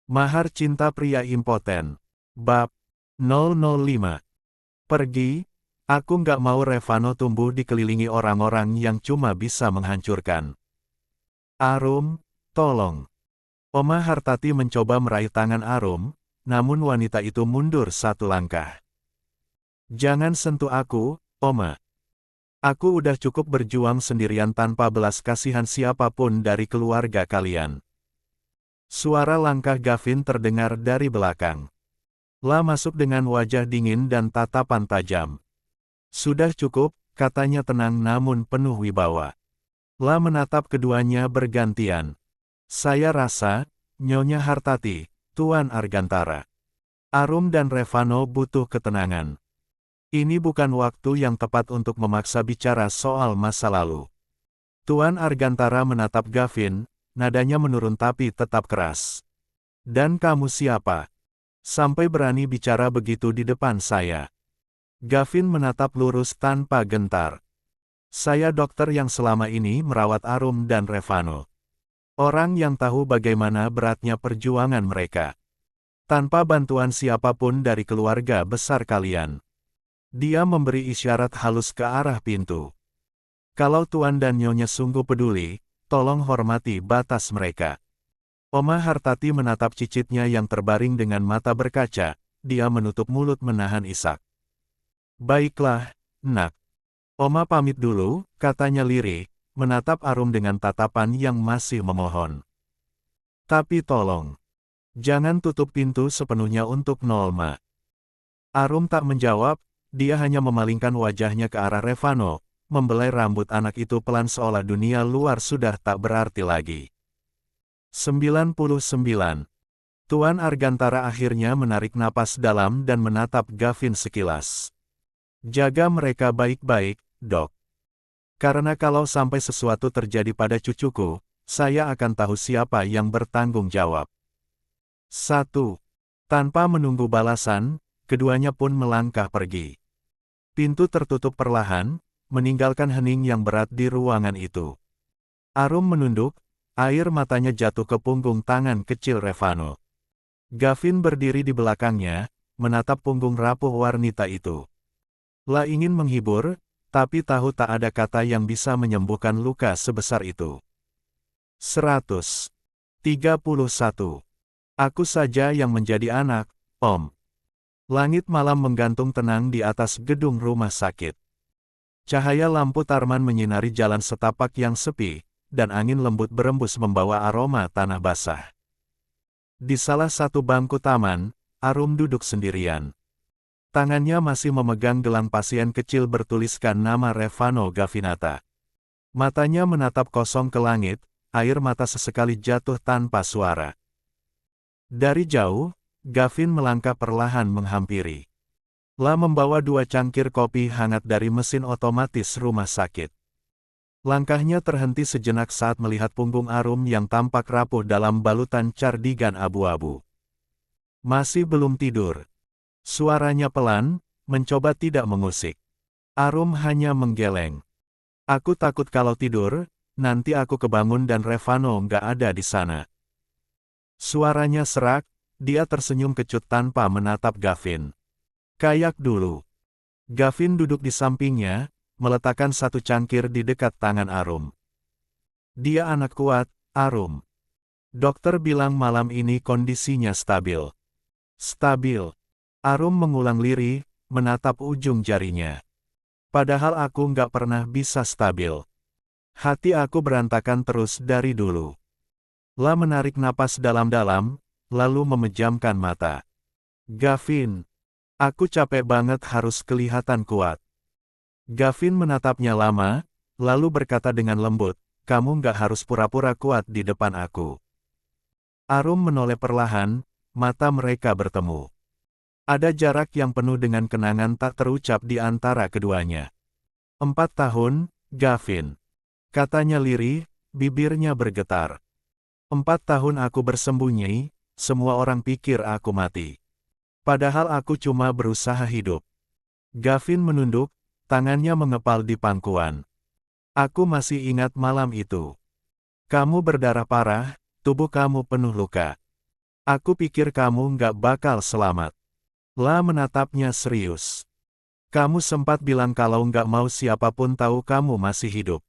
Mahar Cinta Pria Impoten. Bab 005. Pergi, aku nggak mau Revano tumbuh dikelilingi orang-orang yang cuma bisa menghancurkan. Arum, tolong. Oma Hartati mencoba meraih tangan Arum, namun wanita itu mundur satu langkah. Jangan sentuh aku, Oma. Aku udah cukup berjuang sendirian tanpa belas kasihan siapapun dari keluarga kalian. Suara langkah Gavin terdengar dari belakang. La masuk dengan wajah dingin dan tatapan tajam. Sudah cukup, katanya tenang namun penuh wibawa. La menatap keduanya bergantian. Saya rasa, Nyonya Hartati, Tuan Argantara, Arum dan Revano butuh ketenangan. Ini bukan waktu yang tepat untuk memaksa bicara soal masa lalu. Tuan Argantara menatap Gavin, nadanya menurun tapi tetap keras. Dan kamu siapa? Sampai berani bicara begitu di depan saya. Gavin menatap lurus tanpa gentar. Saya dokter yang selama ini merawat Arum dan Revano. Orang yang tahu bagaimana beratnya perjuangan mereka. Tanpa bantuan siapapun dari keluarga besar kalian. Dia memberi isyarat halus ke arah pintu. Kalau Tuan dan Nyonya sungguh peduli, tolong hormati batas mereka. Oma Hartati menatap cicitnya yang terbaring dengan mata berkaca, dia menutup mulut menahan isak. Baiklah, nak. Oma pamit dulu, katanya lirih, menatap Arum dengan tatapan yang masih memohon. Tapi tolong, jangan tutup pintu sepenuhnya untuk Nolma. Arum tak menjawab, dia hanya memalingkan wajahnya ke arah Revano, membelai rambut anak itu pelan seolah dunia luar sudah tak berarti lagi. 99. Tuan Argantara akhirnya menarik napas dalam dan menatap Gavin sekilas. Jaga mereka baik-baik, dok. Karena kalau sampai sesuatu terjadi pada cucuku, saya akan tahu siapa yang bertanggung jawab. 1. Tanpa menunggu balasan, keduanya pun melangkah pergi. Pintu tertutup perlahan, meninggalkan hening yang berat di ruangan itu. Arum menunduk, air matanya jatuh ke punggung tangan kecil Revano. Gavin berdiri di belakangnya, menatap punggung rapuh wanita itu. La ingin menghibur, tapi tahu tak ada kata yang bisa menyembuhkan luka sebesar itu. 131. Aku saja yang menjadi anak, Om. Langit malam menggantung tenang di atas gedung rumah sakit. Cahaya lampu Tarman menyinari jalan setapak yang sepi, dan angin lembut berembus membawa aroma tanah basah. Di salah satu bangku taman, Arum duduk sendirian. Tangannya masih memegang gelang pasien kecil bertuliskan nama Revano Gavinata. Matanya menatap kosong ke langit, air mata sesekali jatuh tanpa suara. Dari jauh, Gavin melangkah perlahan menghampiri. La membawa 2 cangkir kopi hangat dari mesin otomatis rumah sakit. Langkahnya terhenti sejenak saat melihat punggung Arum yang tampak rapuh dalam balutan cardigan abu-abu. Masih belum tidur. Suaranya pelan, mencoba tidak mengusik. Arum hanya menggeleng. Aku takut kalau tidur, nanti aku kebangun dan Revano nggak ada di sana. Suaranya serak, dia tersenyum kecut tanpa menatap Gavin. Kayak dulu. Gavin duduk di sampingnya, meletakkan 1 cangkir di dekat tangan Arum. Dia anak kuat, Arum. Dokter bilang malam ini kondisinya stabil. Stabil. Arum mengulang lirih, menatap ujung jarinya. Padahal aku nggak pernah bisa stabil. Hati aku berantakan terus dari dulu. La menarik napas dalam-dalam, lalu memejamkan mata. Gavin, aku capek banget harus kelihatan kuat. Gavin menatapnya lama, lalu berkata dengan lembut, kamu nggak harus pura-pura kuat di depan aku. Arum menoleh perlahan, mata mereka bertemu. Ada jarak yang penuh dengan kenangan tak terucap di antara keduanya. 4 tahun, Gavin. Katanya lirih, bibirnya bergetar. 4 tahun aku bersembunyi, semua orang pikir aku mati. Padahal aku cuma berusaha hidup. Gavin menunduk, tangannya mengepal di pangkuan. Aku masih ingat malam itu. Kamu berdarah parah, tubuh kamu penuh luka. Aku pikir kamu nggak bakal selamat. La menatapnya serius. Kamu sempat bilang kalau nggak mau siapapun tahu kamu masih hidup.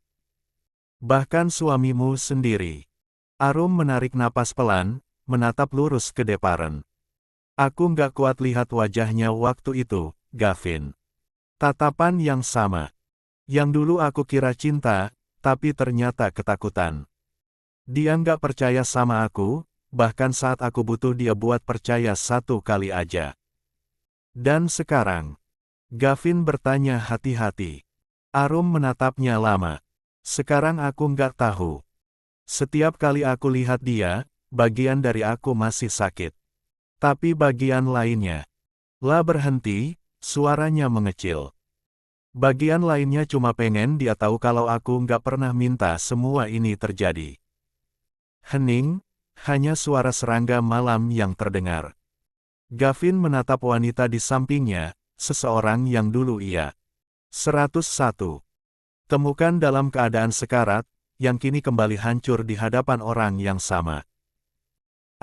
Bahkan suamimu sendiri. Arum menarik napas pelan, menatap lurus ke Deparent. Aku nggak kuat lihat wajahnya waktu itu, Gavin. Tatapan yang sama. Yang dulu aku kira cinta, tapi ternyata ketakutan. Dia nggak percaya sama aku, bahkan saat aku butuh dia buat percaya satu kali aja. Dan sekarang, Gavin bertanya hati-hati. Arum menatapnya lama. Sekarang aku nggak tahu. Setiap kali aku lihat dia, bagian dari aku masih sakit. Tapi bagian lainnya. La berhenti, suaranya mengecil. Bagian lainnya cuma pengen dia tahu kalau aku nggak pernah minta semua ini terjadi. Hening, hanya suara serangga malam yang terdengar. Gavin menatap wanita di sampingnya, seseorang yang dulu ia 101. Temukan dalam keadaan sekarat, yang kini kembali hancur di hadapan orang yang sama.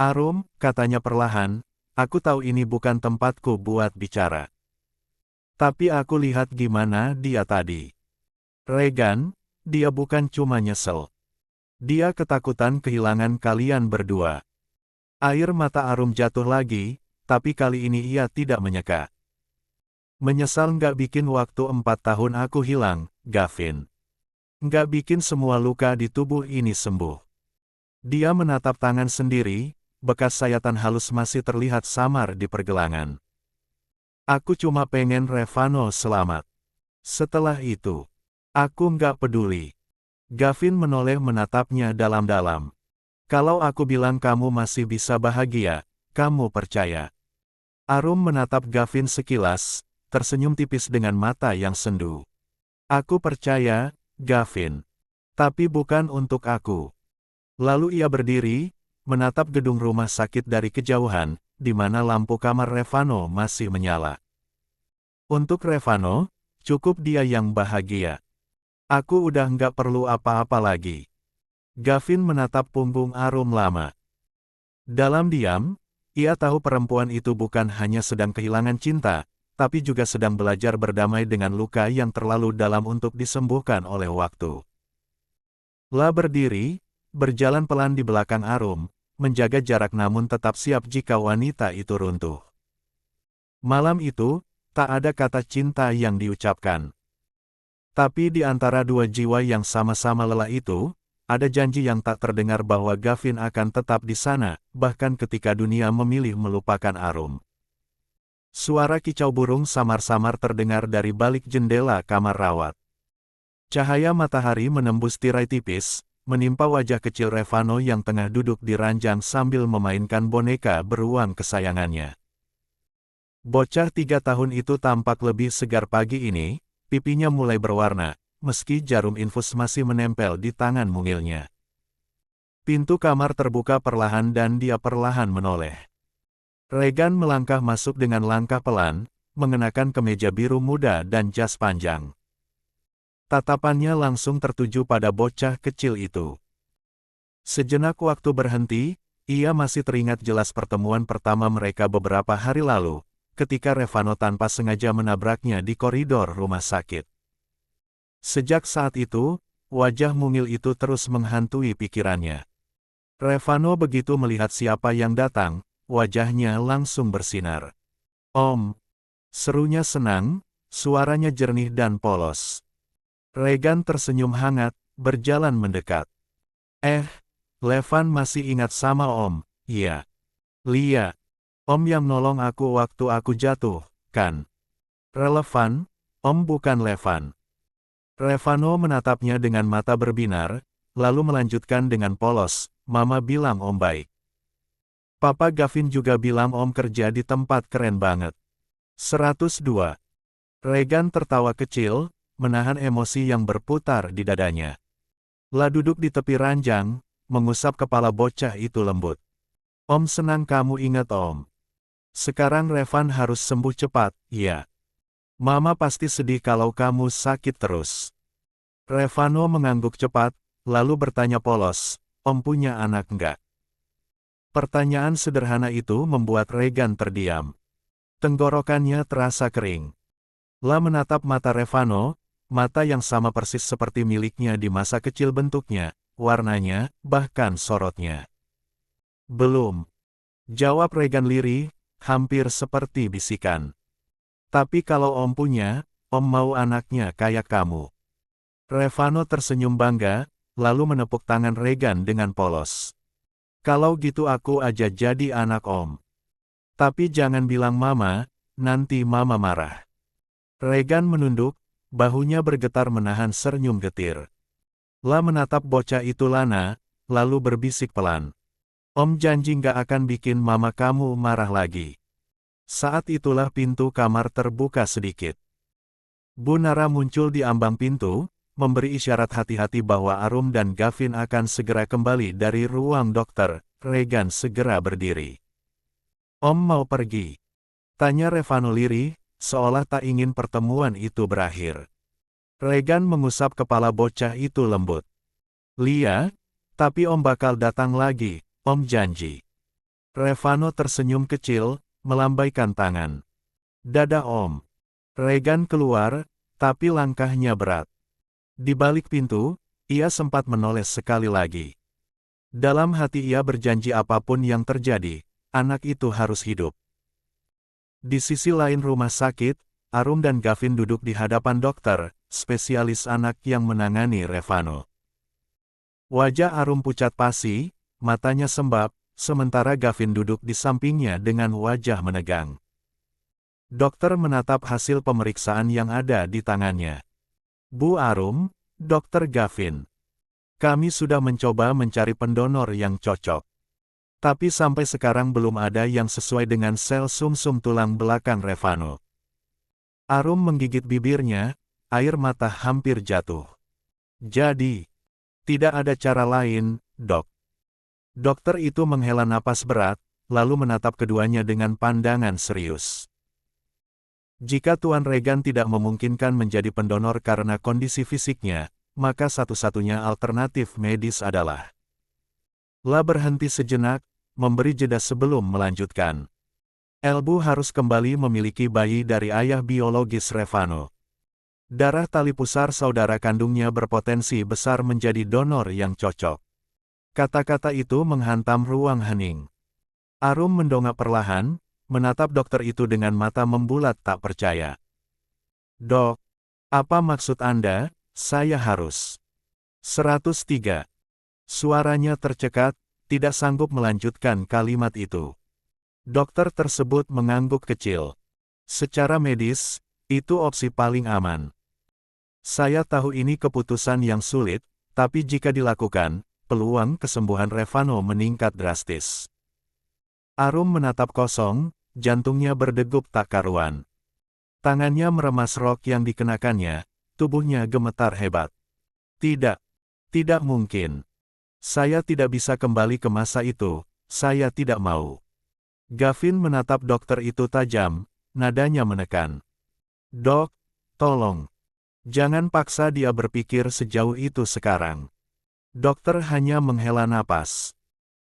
Arum, katanya perlahan, aku tahu ini bukan tempatku buat bicara. Tapi aku lihat gimana dia tadi. Regan, dia bukan cuma nyesel. Dia ketakutan kehilangan kalian berdua. Air mata Arum jatuh lagi, tapi kali ini ia tidak menyeka. Menyesal nggak bikin waktu 4 tahun aku hilang, Gavin. Nggak bikin semua luka di tubuh ini sembuh. Dia menatap tangan sendiri, bekas sayatan halus masih terlihat samar di pergelangan. Aku cuma pengen Revano selamat. Setelah itu, aku nggak peduli. Gavin menoleh menatapnya dalam-dalam. Kalau aku bilang kamu masih bisa bahagia, kamu percaya. Arum menatap Gavin sekilas, tersenyum tipis dengan mata yang sendu. Aku percaya, Gavin. Tapi bukan untuk aku. Lalu ia berdiri, menatap gedung rumah sakit dari kejauhan, di mana lampu kamar Revano masih menyala. Untuk Revano, cukup dia yang bahagia. Aku udah nggak perlu apa-apa lagi. Gavin menatap punggung Arum lama. Dalam diam, ia tahu perempuan itu bukan hanya sedang kehilangan cinta, tapi juga sedang belajar berdamai dengan luka yang terlalu dalam untuk disembuhkan oleh waktu. La berdiri, berjalan pelan di belakang Arum, menjaga jarak namun tetap siap jika wanita itu runtuh. Malam itu, tak ada kata cinta yang diucapkan. Tapi di antara dua jiwa yang sama-sama lelah itu, ada janji yang tak terdengar bahwa Gavin akan tetap di sana, bahkan ketika dunia memilih melupakan Arum. Suara kicau burung samar-samar terdengar dari balik jendela kamar rawat. Cahaya matahari menembus tirai tipis, menimpa wajah kecil Revano yang tengah duduk di ranjang sambil memainkan boneka beruang kesayangannya. Bocah 3 tahun itu tampak lebih segar pagi ini, pipinya mulai berwarna, meski jarum infus masih menempel di tangan mungilnya. Pintu kamar terbuka perlahan dan dia perlahan menoleh. Regan melangkah masuk dengan langkah pelan, mengenakan kemeja biru muda dan jas panjang. Tatapannya langsung tertuju pada bocah kecil itu. Sejenak waktu berhenti, ia masih teringat jelas pertemuan pertama mereka beberapa hari lalu, ketika Revano tanpa sengaja menabraknya di koridor rumah sakit. Sejak saat itu, wajah mungil itu terus menghantui pikirannya. Revano begitu melihat siapa yang datang, wajahnya langsung bersinar. Om! Serunya senang, suaranya jernih dan polos. Regan tersenyum hangat, berjalan mendekat. Levan masih ingat sama Om, iya. Lia, Om yang nolong aku waktu aku jatuh, kan? Relevan, Om bukan Levan. Revano menatapnya dengan mata berbinar, lalu melanjutkan dengan polos, Mama bilang Om baik. Papa Gavin juga bilang Om kerja di tempat keren banget. 102. Regan tertawa kecil, menahan emosi yang berputar di dadanya. La duduk di tepi ranjang, mengusap kepala bocah itu lembut. Om senang kamu ingat Om. Sekarang Revan harus sembuh cepat, ya. Mama pasti sedih kalau kamu sakit terus. Revano mengangguk cepat, lalu bertanya polos, Om punya anak enggak? Pertanyaan sederhana itu membuat Regan terdiam. Tenggorokannya terasa kering. La menatap mata Revano, mata yang sama persis seperti miliknya di masa kecil bentuknya, warnanya, bahkan sorotnya. Belum. Jawab Regan lirih, hampir seperti bisikan. Tapi kalau Om punya, Om mau anaknya kayak kamu. Revano tersenyum bangga, lalu menepuk tangan Regan dengan polos. Kalau gitu aku aja jadi anak Om. Tapi jangan bilang Mama, nanti Mama marah. Regan menunduk, bahunya bergetar menahan senyum getir. La menatap bocah itu lana, lalu berbisik pelan. Om janji nggak akan bikin Mama kamu marah lagi. Saat itulah pintu kamar terbuka sedikit. Bu Nara muncul di ambang pintu, memberi isyarat hati-hati bahwa Arum dan Gavin akan segera kembali dari ruang dokter. Regan segera berdiri. Om mau pergi? Tanya Revano lirih, seolah tak ingin pertemuan itu berakhir. Regan mengusap kepala bocah itu lembut. Lia, tapi Om bakal datang lagi, Om janji. Revano tersenyum kecil, melambaikan tangan. Dadah Om. Regan keluar, tapi langkahnya berat. Di balik pintu, ia sempat menoleh sekali lagi. Dalam hati ia berjanji apapun yang terjadi, anak itu harus hidup. Di sisi lain rumah sakit, Arum dan Gavin duduk di hadapan dokter, spesialis anak yang menangani Revano. Wajah Arum pucat pasi, matanya sembab, sementara Gavin duduk di sampingnya dengan wajah menegang. Dokter menatap hasil pemeriksaan yang ada di tangannya. Bu Arum, Dokter Gavin. Kami sudah mencoba mencari pendonor yang cocok. Tapi sampai sekarang belum ada yang sesuai dengan sel sumsum tulang belakang Revano. Arum menggigit bibirnya, air mata hampir jatuh. Jadi, tidak ada cara lain, Dok. Dokter itu menghela napas berat, lalu menatap keduanya dengan pandangan serius. Jika Tuan Regan tidak memungkinkan menjadi pendonor karena kondisi fisiknya, maka satu-satunya alternatif medis adalah. La berhenti sejenak, memberi jeda sebelum melanjutkan. Elbu harus kembali memiliki bayi dari ayah biologis Revano. Darah tali pusar saudara kandungnya berpotensi besar menjadi donor yang cocok. Kata-kata itu menghantam ruang hening. Arum mendongak perlahan, menatap dokter itu dengan mata membulat tak percaya. Dok, apa maksud Anda? Saya harus. 103. Suaranya tercekat, tidak sanggup melanjutkan kalimat itu. Dokter tersebut mengangguk kecil. Secara medis, itu opsi paling aman. Saya tahu ini keputusan yang sulit, tapi jika dilakukan, peluang kesembuhan Revano meningkat drastis. Arum menatap kosong, jantungnya berdegup tak karuan. Tangannya meremas rok yang dikenakannya, tubuhnya gemetar hebat. Tidak. Tidak mungkin. Saya tidak bisa kembali ke masa itu, saya tidak mau. Gavin menatap dokter itu tajam, nadanya menekan. Dok, tolong. Jangan paksa dia berpikir sejauh itu sekarang. Dokter hanya menghela napas.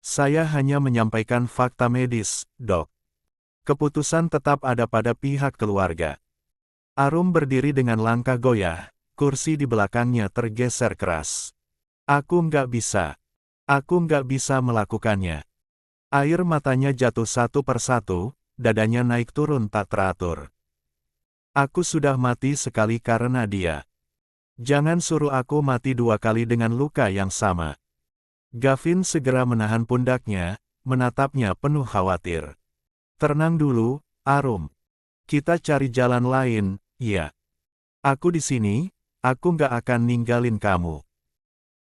Saya hanya menyampaikan fakta medis, Dok. Keputusan tetap ada pada pihak keluarga. Arum berdiri dengan langkah goyah, kursi di belakangnya tergeser keras. Aku nggak bisa. Aku nggak bisa melakukannya. Air matanya jatuh satu persatu, dadanya naik turun tak teratur. Aku sudah mati sekali karena dia. Jangan suruh aku mati dua kali dengan luka yang sama. Gavin segera menahan pundaknya, menatapnya penuh khawatir. Tenang dulu, Arum. Kita cari jalan lain, ya. Aku di sini, aku nggak akan ninggalin kamu.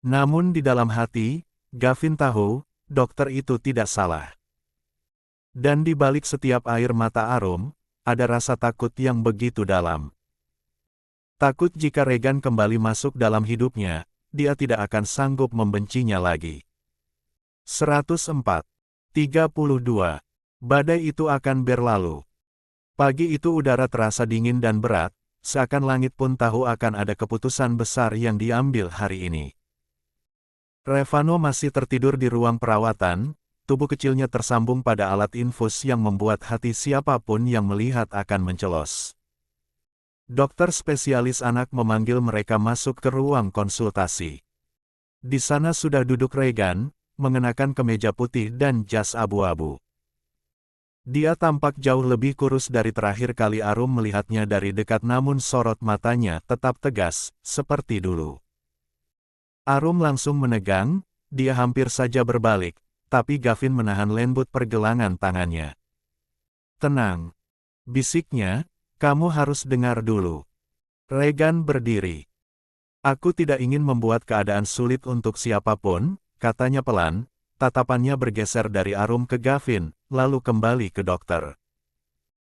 Namun di dalam hati, Gavin tahu, dokter itu tidak salah. Dan di balik setiap air mata Arum, ada rasa takut yang begitu dalam. Takut jika Regan kembali masuk dalam hidupnya, dia tidak akan sanggup membencinya lagi. 104. 32. Badai itu akan berlalu. Pagi itu udara terasa dingin dan berat, seakan langit pun tahu akan ada keputusan besar yang diambil hari ini. Revano masih tertidur di ruang perawatan, tubuh kecilnya tersambung pada alat infus yang membuat hati siapapun yang melihat akan mencelos. Dokter spesialis anak memanggil mereka masuk ke ruang konsultasi. Di sana sudah duduk Regan, mengenakan kemeja putih dan jas abu-abu. Dia tampak jauh lebih kurus dari terakhir kali Arum melihatnya dari dekat, namun sorot matanya tetap tegas, seperti dulu. Arum langsung menegang, dia hampir saja berbalik, tapi Gavin menahan lembut pergelangan tangannya. "Tenang," bisiknya, "kamu harus dengar dulu." Regan berdiri. "Aku tidak ingin membuat keadaan sulit untuk siapapun," katanya pelan, tatapannya bergeser dari Arum ke Gavin, lalu kembali ke dokter.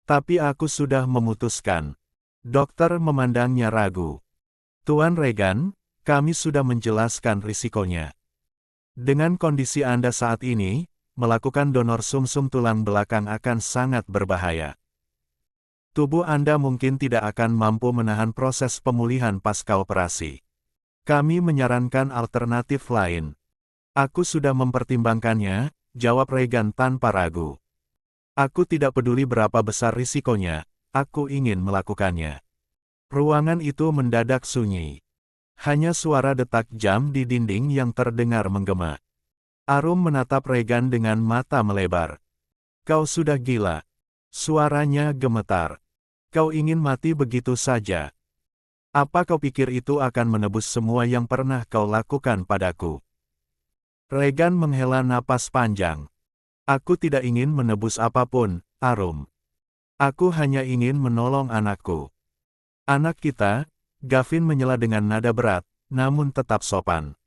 "Tapi aku sudah memutuskan." Dokter memandangnya ragu. "Tuan Regan, kami sudah menjelaskan risikonya. Dengan kondisi Anda saat ini, melakukan donor sumsum tulang belakang akan sangat berbahaya. Tubuh Anda mungkin tidak akan mampu menahan proses pemulihan pasca operasi. Kami menyarankan alternatif lain." "Aku sudah mempertimbangkannya," jawab Regan tanpa ragu. "Aku tidak peduli berapa besar risikonya, aku ingin melakukannya." Ruangan itu mendadak sunyi. Hanya suara detak jam di dinding yang terdengar menggema. Arum menatap Regan dengan mata melebar. "Kau sudah gila." Suaranya gemetar. "Kau ingin mati begitu saja? Apa kau pikir itu akan menebus semua yang pernah kau lakukan padaku?" Regan menghela napas panjang. "Aku tidak ingin menebus apapun, Arum. Aku hanya ingin menolong anakku." "Anak kita?" Gavin menyela dengan nada berat, namun tetap sopan.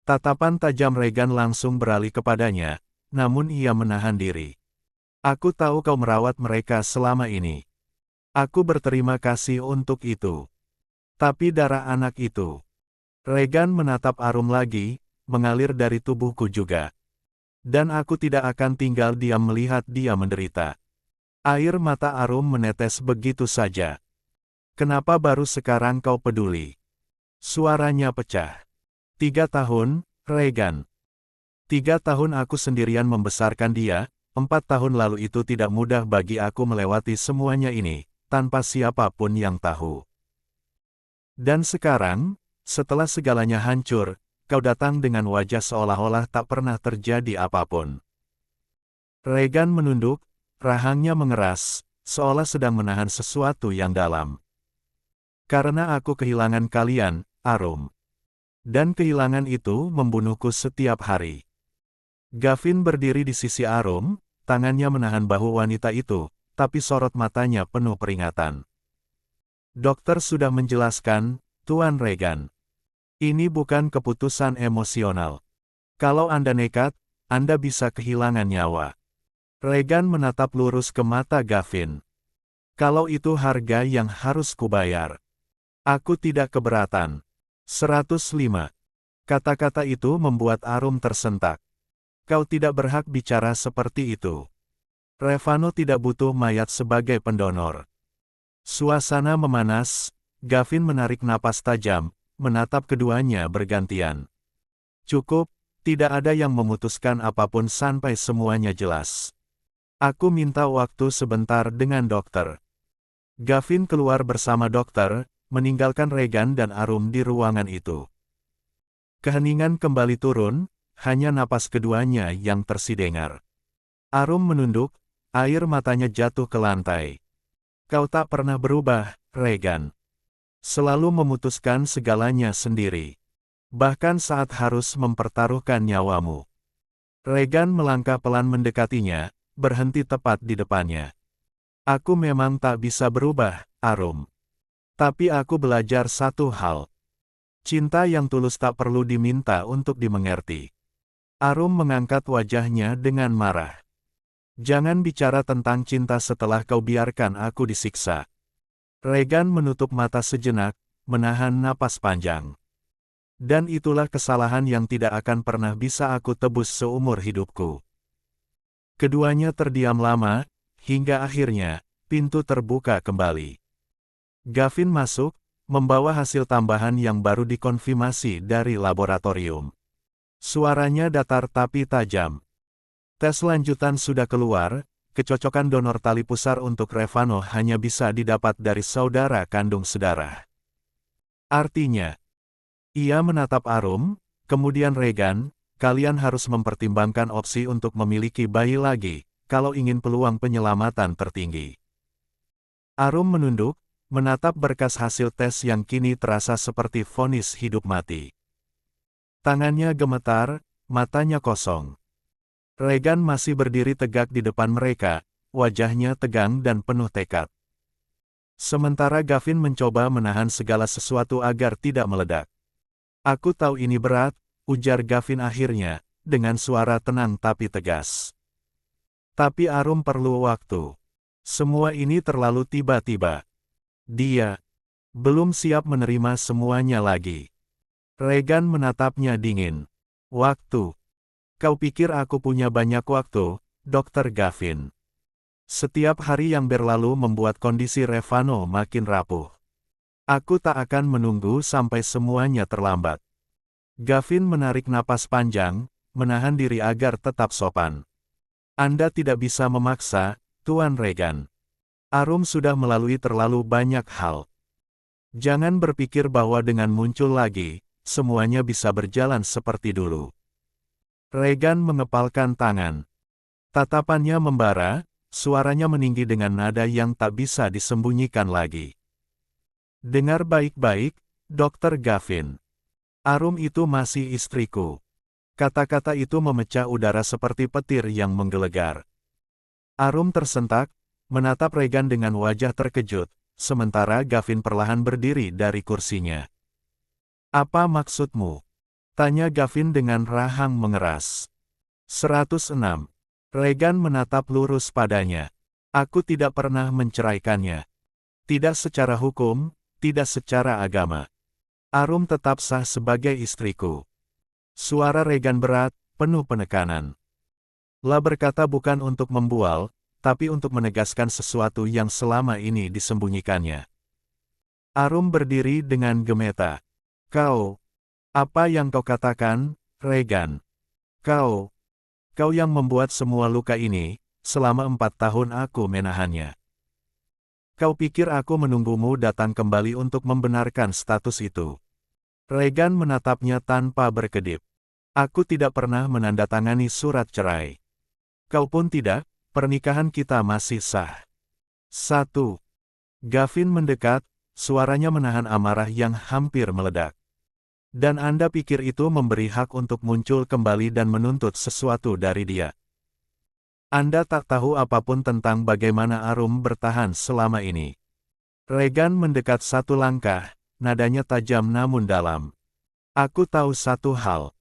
Tatapan tajam Regan langsung beralih kepadanya, namun ia menahan diri. "Aku tahu kau merawat mereka selama ini. Aku berterima kasih untuk itu. Tapi darah anak itu." Regan menatap Arum lagi, "mengalir dari tubuhku juga. Dan aku tidak akan tinggal diam melihat dia menderita." Air mata Arum menetes begitu saja. "Kenapa baru sekarang kau peduli?" Suaranya pecah. 3 tahun, Regan. 3 tahun aku sendirian membesarkan dia, 4 tahun lalu itu tidak mudah bagi aku melewati semuanya ini, tanpa siapapun yang tahu. Dan sekarang, setelah segalanya hancur, kau datang dengan wajah seolah-olah tak pernah terjadi apapun." Regan menunduk, rahangnya mengeras, seolah sedang menahan sesuatu yang dalam. "Karena aku kehilangan kalian, Arum. Dan kehilangan itu membunuhku setiap hari." Gavin berdiri di sisi Arum, tangannya menahan bahu wanita itu, tapi sorot matanya penuh peringatan. "Dokter sudah menjelaskan, Tuan Regan. Ini bukan keputusan emosional. Kalau Anda nekat, Anda bisa kehilangan nyawa." Regan menatap lurus ke mata Gavin. "Kalau itu harga yang harus kubayar, aku tidak keberatan." 105. Kata-kata itu membuat Arum tersentak. "Kau tidak berhak bicara seperti itu. Revano tidak butuh mayat sebagai pendonor." Suasana memanas, Gavin menarik napas tajam, menatap keduanya bergantian. "Cukup, tidak ada yang memutuskan apapun sampai semuanya jelas. Aku minta waktu sebentar dengan dokter." Gavin keluar bersama dokter, meninggalkan Regan dan Arum di ruangan itu. Keheningan kembali turun, hanya napas keduanya yang tersidengar. Arum menunduk, air matanya jatuh ke lantai. "Kau tak pernah berubah, Regan. Selalu memutuskan segalanya sendiri. Bahkan saat harus mempertaruhkan nyawamu." Regan melangkah pelan mendekatinya, berhenti tepat di depannya. "Aku memang tak bisa berubah, Arum. Tapi aku belajar satu hal. Cinta yang tulus tak perlu diminta untuk dimengerti." Arum mengangkat wajahnya dengan marah. "Jangan bicara tentang cinta setelah kau biarkan aku disiksa." Regan menutup mata sejenak, menahan napas panjang. "Dan itulah kesalahan yang tidak akan pernah bisa aku tebus seumur hidupku." Keduanya terdiam lama, hingga akhirnya, pintu terbuka kembali. Gavin masuk, membawa hasil tambahan yang baru dikonfirmasi dari laboratorium. Suaranya datar tapi tajam. Tes lanjutan sudah keluar, kecocokan donor tali pusar untuk Revano hanya bisa didapat dari saudara kandung sedarah. Artinya, ia menatap Arum, kemudian Regan, kalian harus mempertimbangkan opsi untuk memiliki bayi lagi, kalau ingin peluang penyelamatan tertinggi. Arum menunduk, menatap berkas hasil tes yang kini terasa seperti vonis hidup mati. Tangannya gemetar, matanya kosong. Regan masih berdiri tegak di depan mereka, wajahnya tegang dan penuh tekad. Sementara Gavin mencoba menahan segala sesuatu agar tidak meledak. Aku tahu ini berat, ujar Gavin akhirnya, dengan suara tenang tapi tegas. Tapi Arum perlu waktu. Semua ini terlalu tiba-tiba. Dia belum siap menerima semuanya lagi. Regan menatapnya dingin. Waktu. Kau pikir aku punya banyak waktu, Dr. Gavin? Setiap hari yang berlalu membuat kondisi Revano makin rapuh. Aku tak akan menunggu sampai semuanya terlambat. Gavin menarik napas panjang, menahan diri agar tetap sopan. Anda tidak bisa memaksa, Tuan Regan. Arum sudah melalui terlalu banyak hal. Jangan berpikir bahwa dengan muncul lagi, semuanya bisa berjalan seperti dulu. Regan mengepalkan tangan. Tatapannya membara, suaranya meninggi dengan nada yang tak bisa disembunyikan lagi. Dengar baik-baik, Dr. Gavin. Arum itu masih istriku. Kata-kata itu memecah udara seperti petir yang menggelegar. Arum tersentak, menatap Regan dengan wajah terkejut, sementara Gavin perlahan berdiri dari kursinya. Apa maksudmu? Tanya Gavin dengan rahang mengeras. 106. Regan menatap lurus padanya. Aku tidak pernah menceraikannya. Tidak secara hukum, tidak secara agama. Arum tetap sah sebagai istriku. Suara Regan berat, penuh penekanan. La berkata bukan untuk membual, tapi untuk menegaskan sesuatu yang selama ini disembunyikannya. Arum berdiri dengan gemeta. Apa yang kau katakan, Regan? Kau yang membuat semua luka ini, selama 4 tahun aku menahannya. Kau pikir aku menunggumu datang kembali untuk membenarkan status itu? Regan menatapnya tanpa berkedip. Aku tidak pernah menandatangani surat cerai. Kau pun tidak, pernikahan kita masih sah. 1. Gavin mendekat, suaranya menahan amarah yang hampir meledak. Dan Anda pikir itu memberi hak untuk muncul kembali dan menuntut sesuatu dari dia. Anda tak tahu apapun tentang bagaimana Arum bertahan selama ini. Regan mendekat satu langkah, nadanya tajam namun dalam. Aku tahu satu hal.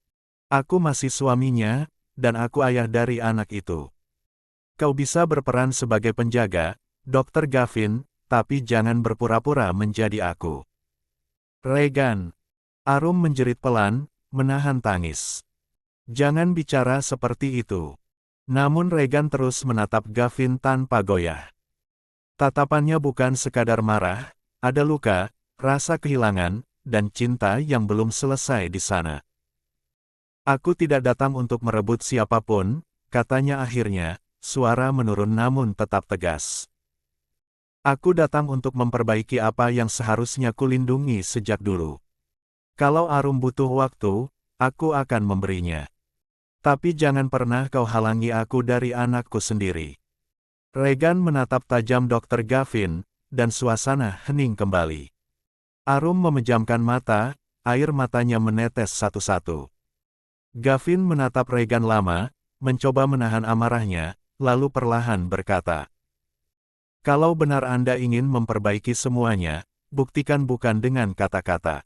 Aku masih suaminya, dan aku ayah dari anak itu. Kau bisa berperan sebagai penjaga, Dr. Gavin, tapi jangan berpura-pura menjadi aku. Regan. Arum menjerit pelan, menahan tangis. Jangan bicara seperti itu. Namun Regan terus menatap Gavin tanpa goyah. Tatapannya bukan sekadar marah, ada luka, rasa kehilangan, dan cinta yang belum selesai di sana. Aku tidak datang untuk merebut siapapun, katanya akhirnya, suara menurun namun tetap tegas. Aku datang untuk memperbaiki apa yang seharusnya kulindungi sejak dulu. Kalau Arum butuh waktu, aku akan memberinya. Tapi jangan pernah kau halangi aku dari anakku sendiri. Regan menatap tajam Dr. Gavin, dan suasana hening kembali. Arum memejamkan mata, air matanya menetes satu-satu. Gavin menatap Regan lama, mencoba menahan amarahnya, lalu perlahan berkata. Kalau benar Anda ingin memperbaiki semuanya, buktikan bukan dengan kata-kata.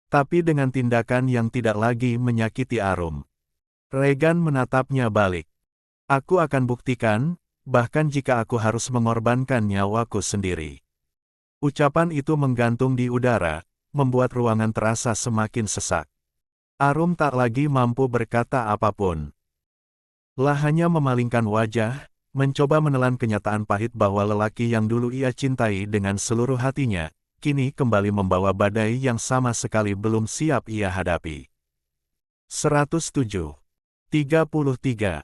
Tapi dengan tindakan yang tidak lagi menyakiti Arum. Regan menatapnya balik. Aku akan buktikan, bahkan jika aku harus mengorbankan nyawaku sendiri. Ucapan itu menggantung di udara, membuat ruangan terasa semakin sesak. Arum tak lagi mampu berkata apapun. La hanya memalingkan wajah, mencoba menelan kenyataan pahit bahwa lelaki yang dulu ia cintai dengan seluruh hatinya, kini kembali membawa badai yang sama sekali belum siap ia hadapi. 107. 33.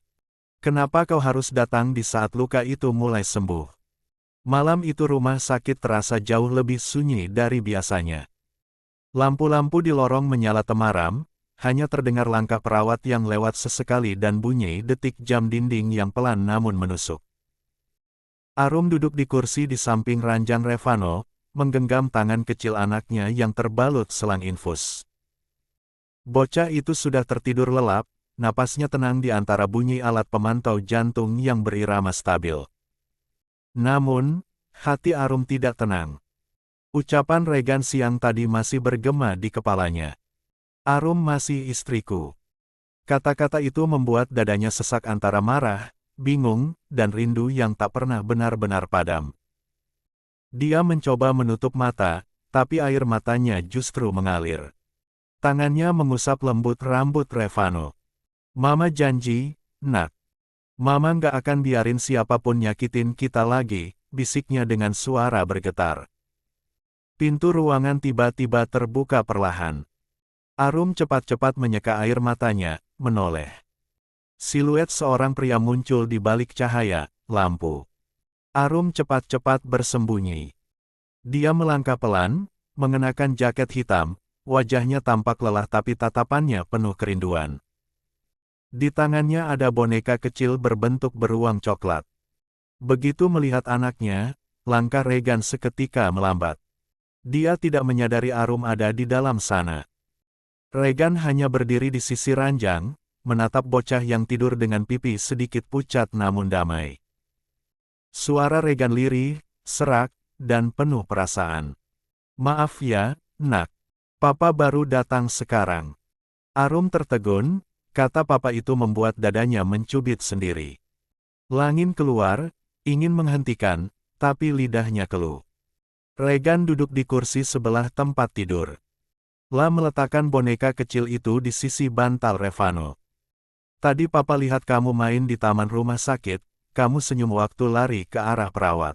Kenapa kau harus datang di saat luka itu mulai sembuh? Malam itu rumah sakit terasa jauh lebih sunyi dari biasanya. Lampu-lampu di lorong menyala temaram, hanya terdengar langkah perawat yang lewat sesekali dan bunyi detik jam dinding yang pelan namun menusuk. Arum duduk di kursi di samping ranjang Revano, menggenggam tangan kecil anaknya yang terbalut selang infus. Bocah itu sudah tertidur lelap, napasnya tenang di antara bunyi alat pemantau jantung yang berirama stabil. Namun, hati Arum tidak tenang. Ucapan Regan siang tadi masih bergema di kepalanya. Arum masih istriku. Kata-kata itu membuat dadanya sesak antara marah, bingung, dan rindu yang tak pernah benar-benar padam. Dia mencoba menutup mata, tapi air matanya justru mengalir. Tangannya mengusap lembut rambut Revano. Mama janji, nak. Mama nggak akan biarin siapapun nyakitin kita lagi, bisiknya dengan suara bergetar. Pintu ruangan tiba-tiba terbuka perlahan. Arum cepat-cepat menyeka air matanya, menoleh. Siluet seorang pria muncul di balik cahaya lampu. Arum cepat-cepat bersembunyi. Dia melangkah pelan, mengenakan jaket hitam, wajahnya tampak lelah tapi tatapannya penuh kerinduan. Di tangannya ada boneka kecil berbentuk beruang coklat. Begitu melihat anaknya, langkah Regan seketika melambat. Dia tidak menyadari Arum ada di dalam sana. Regan hanya berdiri di sisi ranjang, menatap bocah yang tidur dengan pipi sedikit pucat namun damai. Suara Regan lirih, serak, dan penuh perasaan. Maaf ya, nak. Papa baru datang sekarang. Arum tertegun. Kata papa itu membuat dadanya mencubit sendiri. Langin keluar, ingin menghentikan, tapi lidahnya keluh. Regan duduk di kursi sebelah tempat tidur. La meletakkan boneka kecil itu di sisi bantal Revano. Tadi papa lihat kamu main di taman rumah sakit, kamu senyum waktu lari ke arah perawat.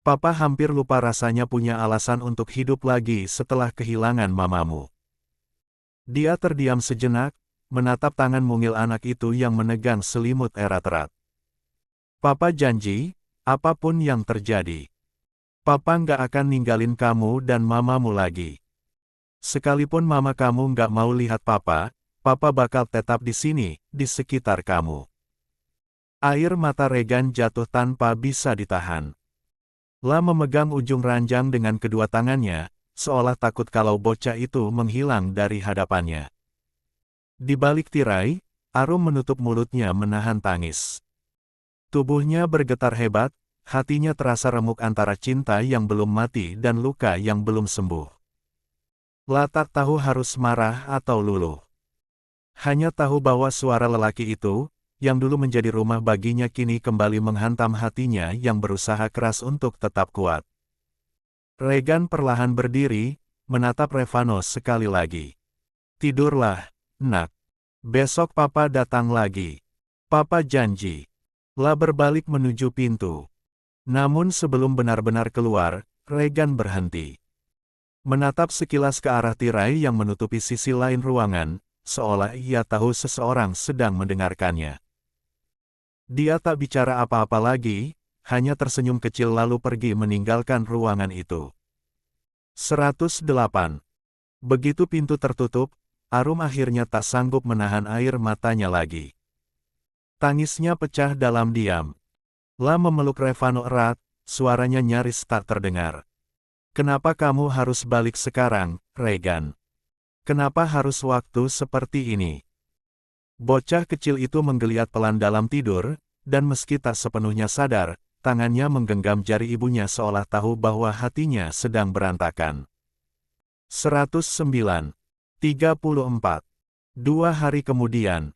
Papa hampir lupa rasanya punya alasan untuk hidup lagi setelah kehilangan mamamu. Dia terdiam sejenak, menatap tangan mungil anak itu yang menegang selimut erat-erat. Papa janji, apapun yang terjadi. Papa nggak akan ninggalin kamu dan mamamu lagi. Sekalipun mama kamu nggak mau lihat papa, papa bakal tetap di sini, di sekitar kamu. Air mata Regan jatuh tanpa bisa ditahan. La memegang ujung ranjang dengan kedua tangannya, seolah takut kalau bocah itu menghilang dari hadapannya. Di balik tirai, Arum menutup mulutnya menahan tangis. Tubuhnya bergetar hebat, hatinya terasa remuk antara cinta yang belum mati dan luka yang belum sembuh. La tak tahu harus marah atau luluh. Hanya tahu bahwa suara lelaki itu, yang dulu menjadi rumah baginya kini kembali menghantam hatinya yang berusaha keras untuk tetap kuat. Regan perlahan berdiri, menatap Revano sekali lagi. Tidurlah, nak. Besok papa datang lagi. Papa janji. La berbalik menuju pintu. Namun sebelum benar-benar keluar, Regan berhenti. Menatap sekilas ke arah tirai yang menutupi sisi lain ruangan, seolah ia tahu seseorang sedang mendengarkannya. Dia tak bicara apa-apa lagi, hanya tersenyum kecil lalu pergi meninggalkan ruangan itu. 108. Begitu pintu tertutup, Arum akhirnya tak sanggup menahan air matanya lagi. Tangisnya pecah dalam diam. La memeluk Revano erat, suaranya nyaris tak terdengar. Kenapa kamu harus balik sekarang, Regan? Kenapa harus waktu seperti ini? Bocah kecil itu menggeliat pelan dalam tidur, dan meski tak sepenuhnya sadar, tangannya menggenggam jari ibunya seolah tahu bahwa hatinya sedang berantakan. 109. 34. 2 hari kemudian.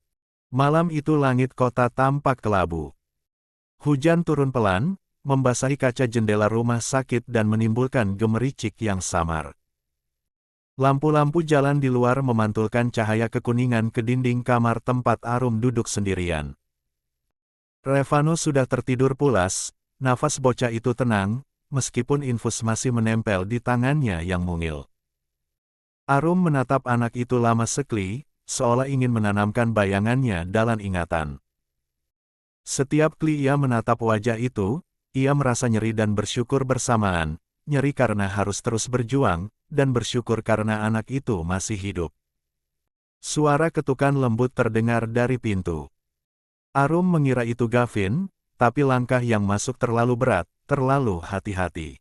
Malam itu langit kota tampak kelabu. Hujan turun pelan, membasahi kaca jendela rumah sakit dan menimbulkan gemericik yang samar. Lampu-lampu jalan di luar memantulkan cahaya kekuningan ke dinding kamar tempat Arum duduk sendirian. Revano sudah tertidur pulas, nafas bocah itu tenang, meskipun infus masih menempel di tangannya yang mungil. Arum menatap anak itu lama sekali, seolah ingin menanamkan bayangannya dalam ingatan. Setiap kali ia menatap wajah itu, ia merasa nyeri dan bersyukur bersamaan, nyeri karena harus terus berjuang, dan bersyukur karena anak itu masih hidup. Suara ketukan lembut terdengar dari pintu. Arum mengira itu Gavin, tapi langkah yang masuk terlalu berat, terlalu hati-hati.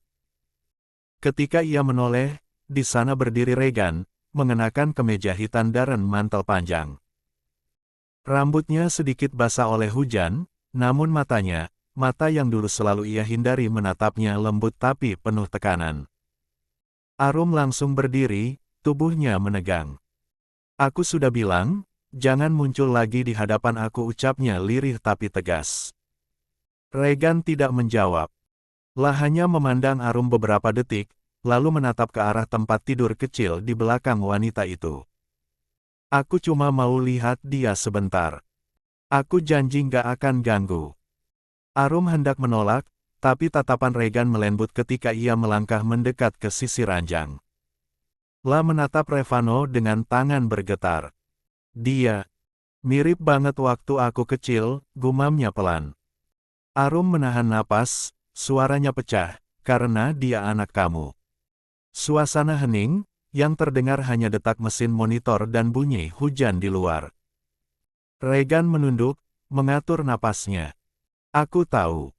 Ketika ia menoleh, di sana berdiri Regan, mengenakan kemeja hitam dan mantel panjang. Rambutnya sedikit basah oleh hujan, namun matanya, mata yang dulu selalu ia hindari menatapnya lembut tapi penuh tekanan. Arum langsung berdiri, tubuhnya menegang. Aku sudah bilang, jangan muncul lagi di hadapan aku, ucapnya lirih tapi tegas. Regan tidak menjawab. Hanya memandang Arum beberapa detik, lalu menatap ke arah tempat tidur kecil di belakang wanita itu. Aku cuma mau lihat dia sebentar. Aku janji nggak akan ganggu. Arum hendak menolak, tapi tatapan Regan melembut ketika ia melangkah mendekat ke sisi ranjang. Menatap Revano dengan tangan bergetar. Dia mirip banget waktu aku kecil, gumamnya pelan. Arum menahan napas, suaranya pecah, karena dia anak kamu. Suasana hening, yang terdengar hanya detak mesin monitor dan bunyi hujan di luar. Regan menunduk, mengatur napasnya. Aku tahu.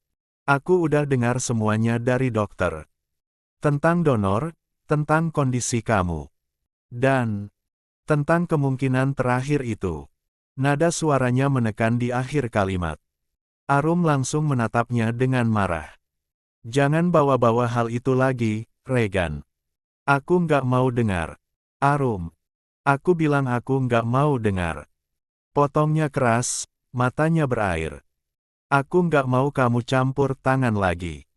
Aku udah dengar semuanya dari dokter. Tentang donor, tentang kondisi kamu. Dan tentang kemungkinan terakhir itu. Nada suaranya menekan di akhir kalimat. Arum langsung menatapnya dengan marah. Jangan bawa-bawa hal itu lagi, Regan. Aku nggak mau dengar. Arum. Aku bilang aku nggak mau dengar. Potongnya keras, matanya berair. Aku nggak mau kamu campur tangan lagi.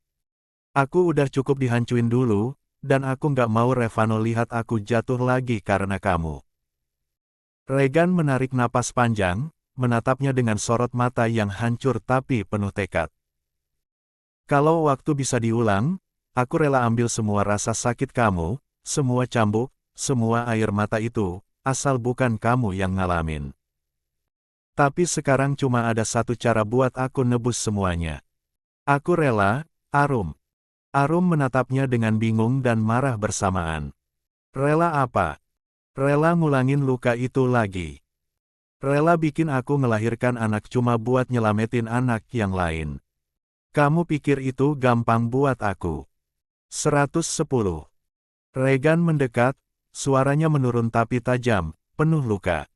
Aku udah cukup dihancuin dulu, dan aku nggak mau Revano lihat aku jatuh lagi karena kamu. Regan menarik napas panjang, menatapnya dengan sorot mata yang hancur tapi penuh tekad. Kalau waktu bisa diulang, aku rela ambil semua rasa sakit kamu, semua cambuk, semua air mata itu, asal bukan kamu yang ngalamin. Tapi sekarang cuma ada satu cara buat aku nebus semuanya. Aku rela, Arum. Arum menatapnya dengan bingung dan marah bersamaan. Rela apa? Rela ngulangin luka itu lagi. Rela bikin aku ngelahirkan anak cuma buat nyelamatin anak yang lain. Kamu pikir itu gampang buat aku? 110. Regan mendekat, suaranya menurun tapi tajam, penuh luka.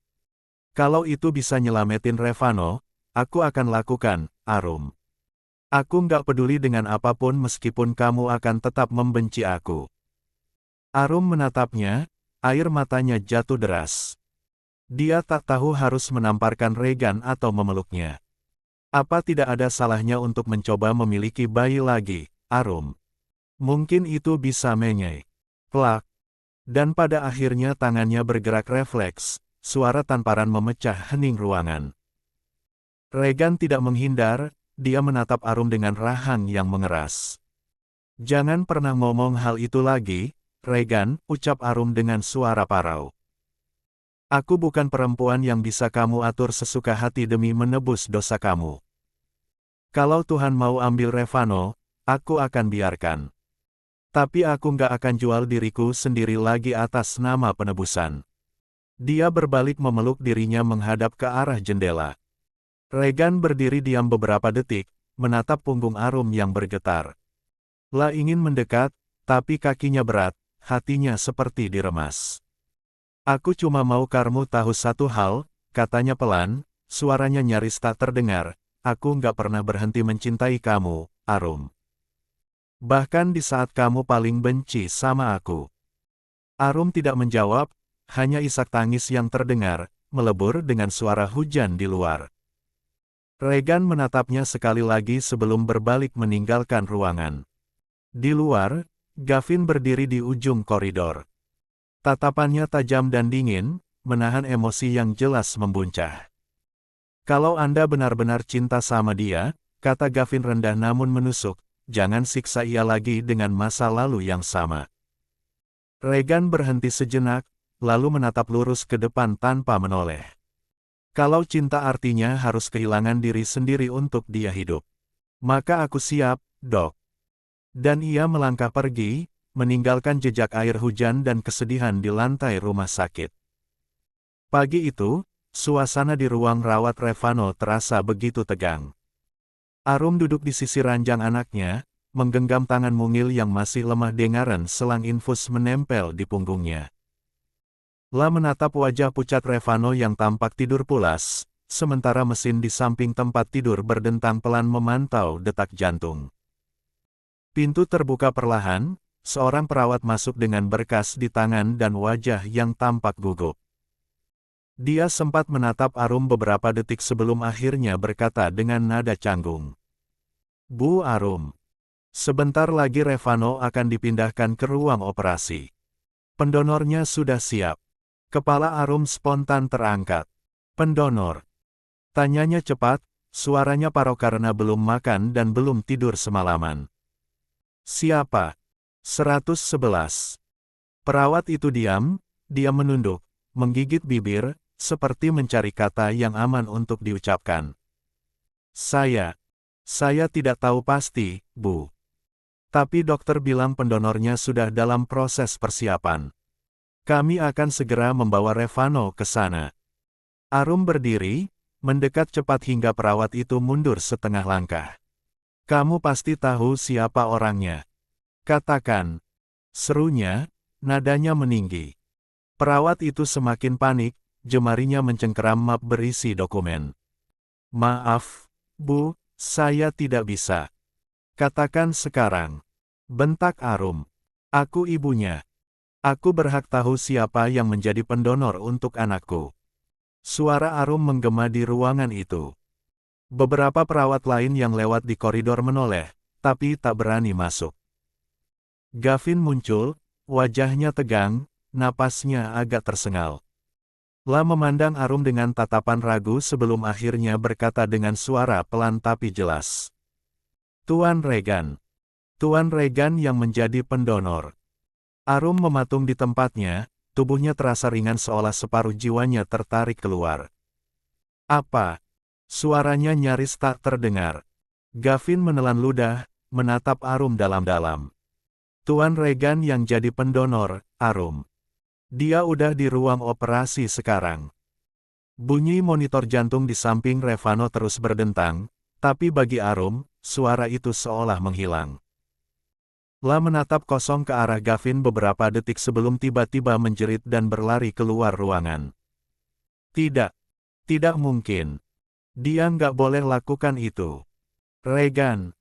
Kalau itu bisa nyelamatin Revano, aku akan lakukan, Arum. Aku nggak peduli dengan apapun meskipun kamu akan tetap membenci aku. Arum menatapnya, air matanya jatuh deras. Dia tak tahu harus menamparkan Regan atau memeluknya. Apa tidak ada salahnya untuk mencoba memiliki bayi lagi, Arum? Mungkin itu bisa menyai. Plak. Dan pada akhirnya tangannya bergerak refleks, suara tamparan memecah hening ruangan. Regan tidak menghindar, dia menatap Arum dengan rahang yang mengeras. Jangan pernah ngomong hal itu lagi, Regan, ucap Arum dengan suara parau. Aku bukan perempuan yang bisa kamu atur sesuka hati demi menebus dosa kamu. Kalau Tuhan mau ambil Revano, aku akan biarkan. Tapi aku nggak akan jual diriku sendiri lagi atas nama penebusan. Dia berbalik memeluk dirinya menghadap ke arah jendela. Regan berdiri diam beberapa detik, menatap punggung Arum yang bergetar. Ingin mendekat, tapi kakinya berat, hatinya seperti diremas. Aku cuma mau kamu tahu satu hal, katanya pelan, suaranya nyaris tak terdengar, aku nggak pernah berhenti mencintai kamu, Arum. Bahkan di saat kamu paling benci sama aku. Arum tidak menjawab, hanya isak tangis yang terdengar, melebur dengan suara hujan di luar. Regan menatapnya sekali lagi sebelum berbalik meninggalkan ruangan. Di luar, Gavin berdiri di ujung koridor. Tatapannya tajam dan dingin, menahan emosi yang jelas membuncah. Kalau Anda benar-benar cinta sama dia, kata Gavin rendah namun menusuk, jangan siksa ia lagi dengan masa lalu yang sama. Regan berhenti sejenak, lalu menatap lurus ke depan tanpa menoleh. Kalau cinta artinya harus kehilangan diri sendiri untuk dia hidup. Maka aku siap, Dok. Dan ia melangkah pergi, meninggalkan jejak air hujan dan kesedihan di lantai rumah sakit. Pagi itu, suasana di ruang rawat Revano terasa begitu tegang. Arum duduk di sisi ranjang anaknya, menggenggam tangan mungil yang masih lemah dengaran selang infus menempel di punggungnya. La menatap wajah pucat Revano yang tampak tidur pulas, sementara mesin di samping tempat tidur berdentang pelan memantau detak jantung. Pintu terbuka perlahan, seorang perawat masuk dengan berkas di tangan dan wajah yang tampak gugup. Dia sempat menatap Arum beberapa detik sebelum akhirnya berkata dengan nada canggung. Bu Arum. Sebentar lagi Revano akan dipindahkan ke ruang operasi. Pendonornya sudah siap. Kepala Arum spontan terangkat. Pendonor. Tanyanya cepat, suaranya parau karena belum makan dan belum tidur semalaman. Siapa? 111. Perawat itu diam, dia menunduk, menggigit bibir, seperti mencari kata yang aman untuk diucapkan. Saya tidak tahu pasti, Bu. Tapi dokter bilang pendonornya sudah dalam proses persiapan. Kami akan segera membawa Revano ke sana. Arum berdiri, mendekat cepat hingga perawat itu mundur setengah langkah. Kamu pasti tahu siapa orangnya. Katakan. Serunya, nadanya meninggi. Perawat itu semakin panik, jemarinya mencengkeram map berisi dokumen. Maaf, Bu, saya tidak bisa. Katakan sekarang. Bentak Arum. Aku ibunya. Aku berhak tahu siapa yang menjadi pendonor untuk anakku. Suara Arum menggema di ruangan itu. Beberapa perawat lain yang lewat di koridor menoleh, tapi tak berani masuk. Gavin muncul, wajahnya tegang, napasnya agak tersengal. La memandang Arum dengan tatapan ragu sebelum akhirnya berkata dengan suara pelan tapi jelas. Tuan Regan. Tuan Regan yang menjadi pendonor. Arum mematung di tempatnya, tubuhnya terasa ringan seolah separuh jiwanya tertarik keluar. Apa? Suaranya nyaris tak terdengar. Gavin menelan ludah, menatap Arum dalam-dalam. Tuan Regan yang jadi pendonor, Arum. Dia udah di ruang operasi sekarang. Bunyi monitor jantung di samping Revano terus berdentang, tapi bagi Arum, suara itu seolah menghilang. La menatap kosong ke arah Gavin beberapa detik sebelum tiba-tiba menjerit dan berlari keluar ruangan. Tidak mungkin. Dia nggak boleh lakukan itu. Regan.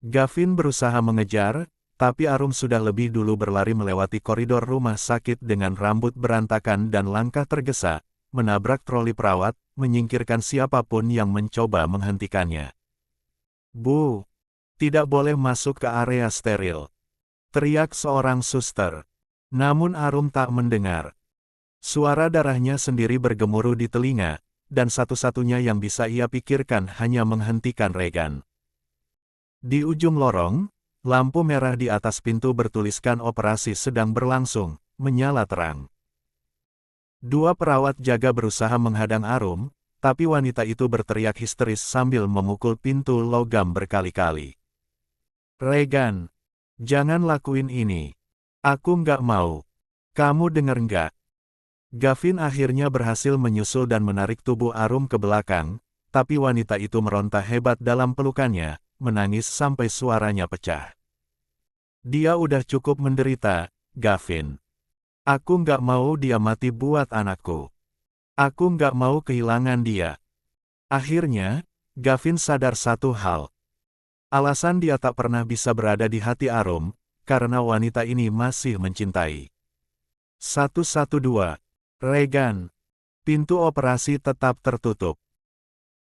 Gavin berusaha mengejar, tapi Arum sudah lebih dulu berlari melewati koridor rumah sakit dengan rambut berantakan dan langkah tergesa, menabrak troli perawat, menyingkirkan siapapun yang mencoba menghentikannya. Bu, tidak boleh masuk ke area steril. Teriak seorang suster. Namun Arum tak mendengar. Suara darahnya sendiri bergemuruh di telinga, dan satu-satunya yang bisa ia pikirkan hanya menghentikan Regan. Di ujung lorong, lampu merah di atas pintu bertuliskan operasi sedang berlangsung, menyala terang. Dua perawat jaga berusaha menghadang Arum, tapi wanita itu berteriak histeris sambil memukul pintu logam berkali-kali. Regan, jangan lakuin ini. Aku nggak mau. Kamu denger nggak? Gavin akhirnya berhasil menyusul dan menarik tubuh Arum ke belakang, tapi wanita itu meronta hebat dalam pelukannya, menangis sampai suaranya pecah. Dia udah cukup menderita, Gavin. Aku nggak mau dia mati buat anakku. Aku nggak mau kehilangan dia. Akhirnya, Gavin sadar satu hal. Alasan dia tak pernah bisa berada di hati Arum, karena wanita ini masih mencintai. 112. Regan. Pintu operasi tetap tertutup.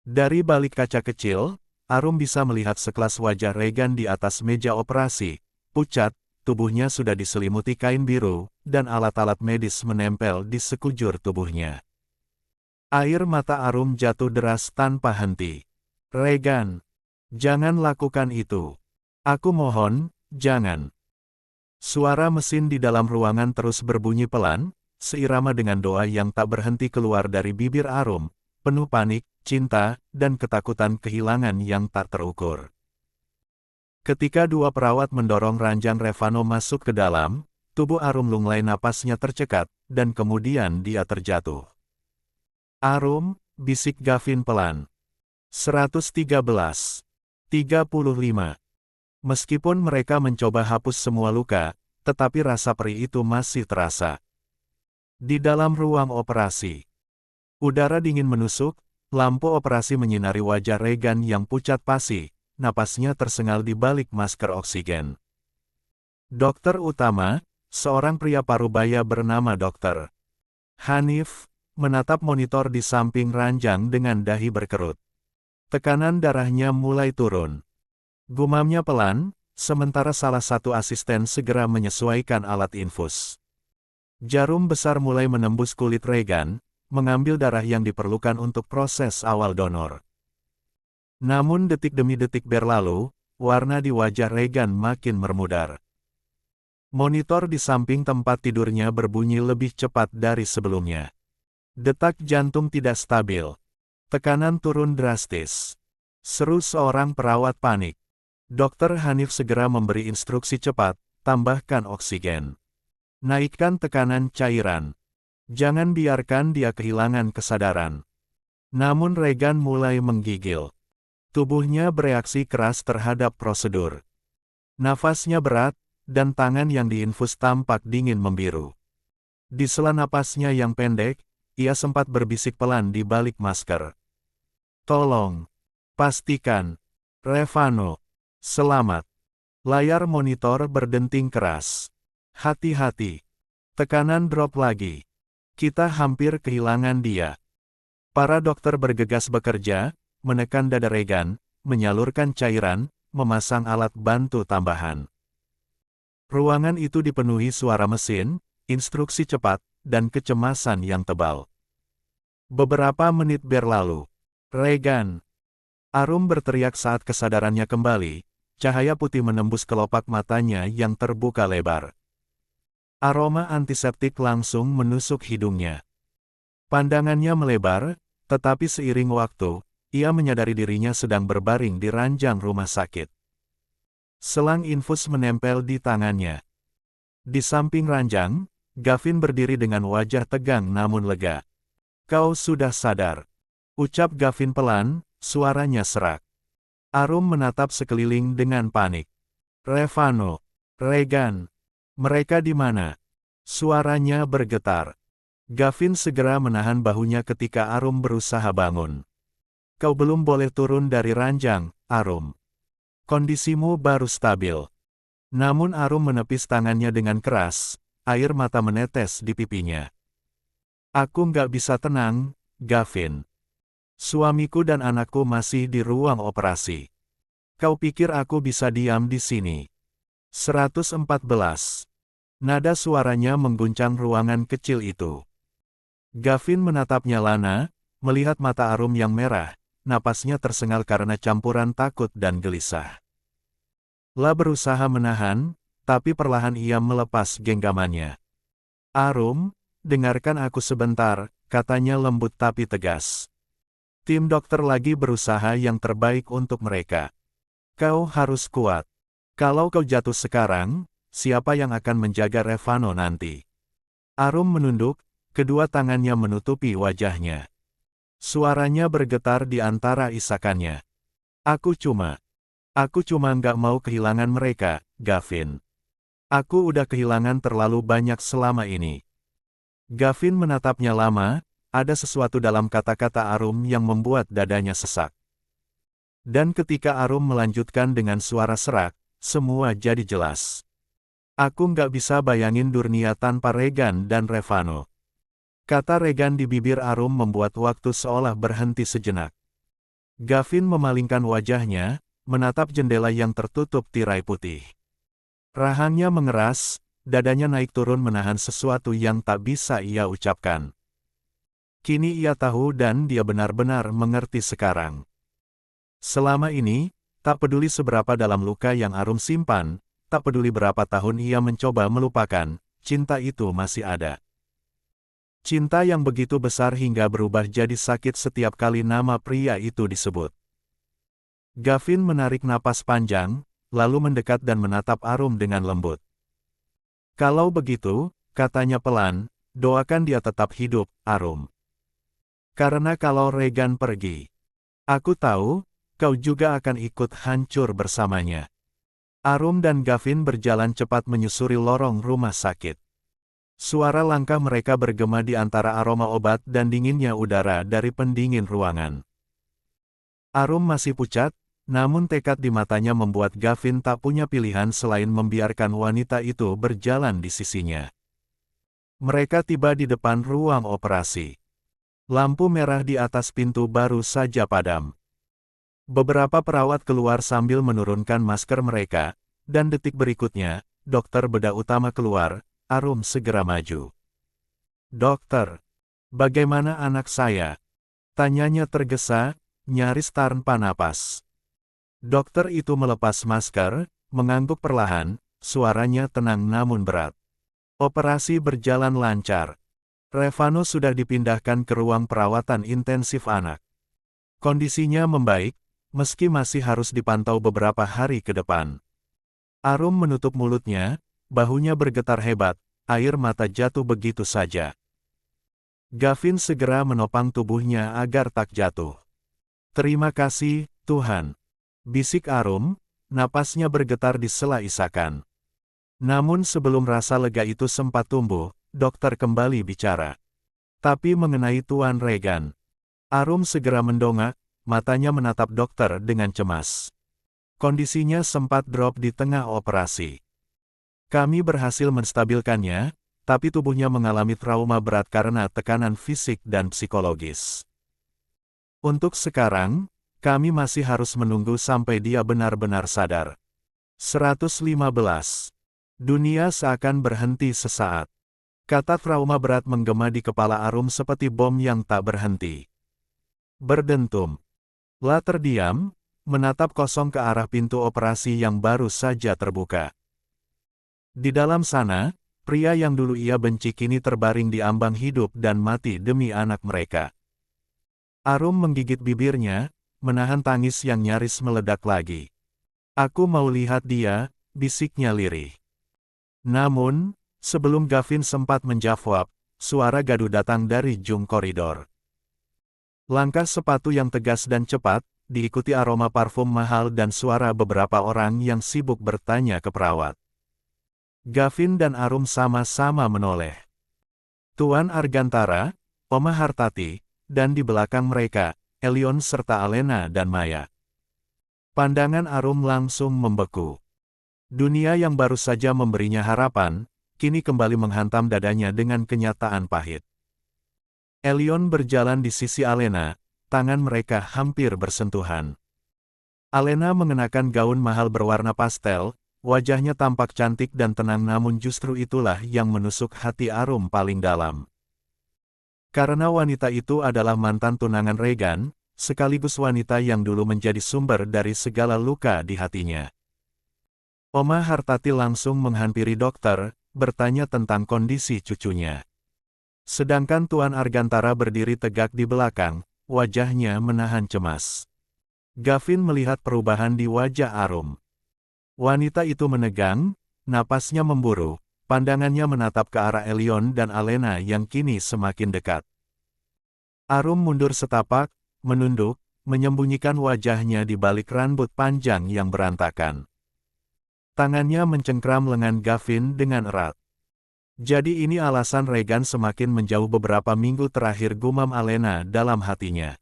Dari balik kaca kecil, Arum bisa melihat sekelas wajah Regan di atas meja operasi, pucat, tubuhnya sudah diselimuti kain biru, dan alat-alat medis menempel di sekujur tubuhnya. Air mata Arum jatuh deras tanpa henti. Regan, jangan lakukan itu. Aku mohon, jangan. Suara mesin di dalam ruangan terus berbunyi pelan, seirama dengan doa yang tak berhenti keluar dari bibir Arum. penuh panik, cinta, dan ketakutan kehilangan yang tak terukur. Ketika dua perawat mendorong ranjang Revano masuk ke dalam, tubuh Arum lunglai, napasnya tercekat, dan kemudian dia terjatuh. "Arum," bisik Gavin pelan. 113. 35. Meskipun mereka mencoba hapus semua luka, tetapi rasa perih itu masih terasa. Di dalam ruang operasi, udara dingin menusuk, lampu operasi menyinari wajah Regan yang pucat pasi, napasnya tersengal di balik masker oksigen. Dokter utama, seorang pria parubaya bernama Dr. Hanif, menatap monitor di samping ranjang dengan dahi berkerut. Tekanan darahnya mulai turun. Gumamnya pelan, sementara salah satu asisten segera menyesuaikan alat infus. Jarum besar mulai menembus kulit Regan, mengambil darah yang diperlukan untuk proses awal donor. Namun detik demi detik berlalu, warna di wajah Regan makin bermudar. Monitor di samping tempat tidurnya berbunyi lebih cepat dari sebelumnya. Detak jantung tidak stabil. Tekanan turun drastis. Seru seorang perawat panik. Dokter Hanif segera memberi instruksi cepat, tambahkan oksigen. Naikkan tekanan cairan. Jangan biarkan dia kehilangan kesadaran. Namun Regan mulai menggigil. Tubuhnya bereaksi keras terhadap prosedur. Nafasnya berat, dan tangan yang diinfus tampak dingin membiru. Di sela napasnya yang pendek, ia sempat berbisik pelan di balik masker. "Tolong, pastikan, Revano selamat." Layar monitor berdenting keras. "Hati-hati. Tekanan drop lagi. Kita hampir kehilangan dia." Para dokter bergegas bekerja, menekan dada Regan, menyalurkan cairan, memasang alat bantu tambahan. Ruangan itu dipenuhi suara mesin, instruksi cepat, dan kecemasan yang tebal. Beberapa menit berlalu. "Regan!" Arum berteriak saat kesadarannya kembali, cahaya putih menembus kelopak matanya yang terbuka lebar. Aroma antiseptik langsung menusuk hidungnya. Pandangannya melebar, tetapi seiring waktu, ia menyadari dirinya sedang berbaring di ranjang rumah sakit. Selang infus menempel di tangannya. Di samping ranjang, Gavin berdiri dengan wajah tegang namun lega. "Kau sudah sadar," ucap Gavin pelan, suaranya serak. Arum menatap sekeliling dengan panik. "Revano, Regan, mereka di mana?" Suaranya bergetar. Gavin segera menahan bahunya ketika Arum berusaha bangun. "Kau belum boleh turun dari ranjang, Arum. Kondisimu baru stabil." Namun Arum menepis tangannya dengan keras, air mata menetes di pipinya. "Aku nggak bisa tenang, Gavin. Suamiku dan anakku masih di ruang operasi. Kau pikir aku bisa diam di sini?" 114. Nada suaranya mengguncang ruangan kecil itu. Gavin menatapnya lana, melihat mata Arum yang merah, napasnya tersengal karena campuran takut dan gelisah. La berusaha menahan, tapi perlahan ia melepas genggamannya. "Arum, dengarkan aku sebentar," katanya lembut tapi tegas. "Tim dokter lagi berusaha yang terbaik untuk mereka. Kau harus kuat. Kalau kau jatuh sekarang, siapa yang akan menjaga Revano nanti?" Arum menunduk, kedua tangannya menutupi wajahnya. Suaranya bergetar di antara isakannya. Aku cuma nggak mau kehilangan mereka, Gavin. Aku udah kehilangan terlalu banyak selama ini." Gavin menatapnya lama, ada sesuatu dalam kata-kata Arum yang membuat dadanya sesak. Dan ketika Arum melanjutkan dengan suara serak, semua jadi jelas. "Aku nggak bisa bayangin dunia tanpa Regan dan Revano." Kata Regan di bibir Arum membuat waktu seolah berhenti sejenak. Gavin memalingkan wajahnya, menatap jendela yang tertutup tirai putih. Rahangnya mengeras, dadanya naik turun menahan sesuatu yang tak bisa ia ucapkan. Kini ia tahu dan dia benar-benar mengerti sekarang. Selama ini, tak peduli seberapa dalam luka yang Arum simpan, tak peduli berapa tahun ia mencoba melupakan, cinta itu masih ada. Cinta yang begitu besar hingga berubah jadi sakit setiap kali nama pria itu disebut. Gavin menarik napas panjang, lalu mendekat dan menatap Arum dengan lembut. Kalau begitu, katanya pelan, doakan dia tetap hidup, Arum. Karena kalau Regan pergi, aku tahu, kau juga akan ikut hancur bersamanya. Arum dan Gavin berjalan cepat menyusuri lorong rumah sakit. Suara langkah mereka bergema di antara aroma obat dan dinginnya udara dari pendingin ruangan. Arum masih pucat, namun tekad di matanya membuat Gavin tak punya pilihan selain membiarkan wanita itu berjalan di sisinya. Mereka tiba di depan ruang operasi. Lampu merah di atas pintu baru saja padam. Beberapa perawat keluar sambil menurunkan masker mereka, dan detik berikutnya, dokter bedah utama keluar. Arum segera maju. "Dokter, bagaimana anak saya?" Tanyanya tergesa, nyaris tanpa napas. Dokter itu melepas masker, mengangguk perlahan, suaranya tenang namun berat. Operasi berjalan lancar. Revano sudah dipindahkan ke ruang perawatan intensif anak. Kondisinya membaik, meski masih harus dipantau beberapa hari ke depan. Arum menutup mulutnya, bahunya bergetar hebat, air mata jatuh begitu saja. Gavin segera menopang tubuhnya agar tak jatuh. "Terima kasih, Tuhan," bisik Arum, napasnya bergetar di sela isakan. Namun sebelum rasa lega itu sempat tumbuh, dokter kembali bicara. "Tapi mengenai Tuan Regan." Arum segera mendongak, matanya menatap dokter dengan cemas. Kondisinya sempat drop di tengah operasi. "Kami berhasil menstabilkannya, tapi tubuhnya mengalami trauma berat karena tekanan fisik dan psikologis. Untuk sekarang, kami masih harus menunggu sampai dia benar-benar sadar." 115. Dunia seakan berhenti sesaat. Kata trauma berat menggema di kepala Arum seperti bom yang tak berhenti. Berdentum. La terdiam, menatap kosong ke arah pintu operasi yang baru saja terbuka. Di dalam sana, pria yang dulu ia benci kini terbaring di ambang hidup dan mati demi anak mereka. Arum menggigit bibirnya, menahan tangis yang nyaris meledak lagi. "Aku mau lihat dia," bisiknya lirih. Namun, sebelum Gavin sempat menjawab, suara gaduh datang dari ujung koridor. Langkah sepatu yang tegas dan cepat, diikuti aroma parfum mahal dan suara beberapa orang yang sibuk bertanya ke perawat. Gavin dan Arum sama-sama menoleh. Tuan Argantara, Oma Hartati, dan di belakang mereka, Elion serta Alena dan Maya. Pandangan Arum langsung membeku. Dunia yang baru saja memberinya harapan, kini kembali menghantam dadanya dengan kenyataan pahit. Elion berjalan di sisi Alena, tangan mereka hampir bersentuhan. Alena mengenakan gaun mahal berwarna pastel, wajahnya tampak cantik dan tenang namun justru itulah yang menusuk hati Arum paling dalam. Karena wanita itu adalah mantan tunangan Regan, sekaligus wanita yang dulu menjadi sumber dari segala luka di hatinya. Oma Hartati langsung menghampiri dokter, bertanya tentang kondisi cucunya. Sedangkan Tuan Argantara berdiri tegak di belakang, wajahnya menahan cemas. Gavin melihat perubahan di wajah Arum. Wanita itu menegang, napasnya memburu, pandangannya menatap ke arah Elion dan Alena yang kini semakin dekat. Arum mundur setapak, menunduk, menyembunyikan wajahnya di balik rambut panjang yang berantakan. Tangannya mencengkram lengan Gavin dengan erat. Jadi ini alasan Regan semakin menjauh beberapa minggu terakhir, gumam Alena dalam hatinya.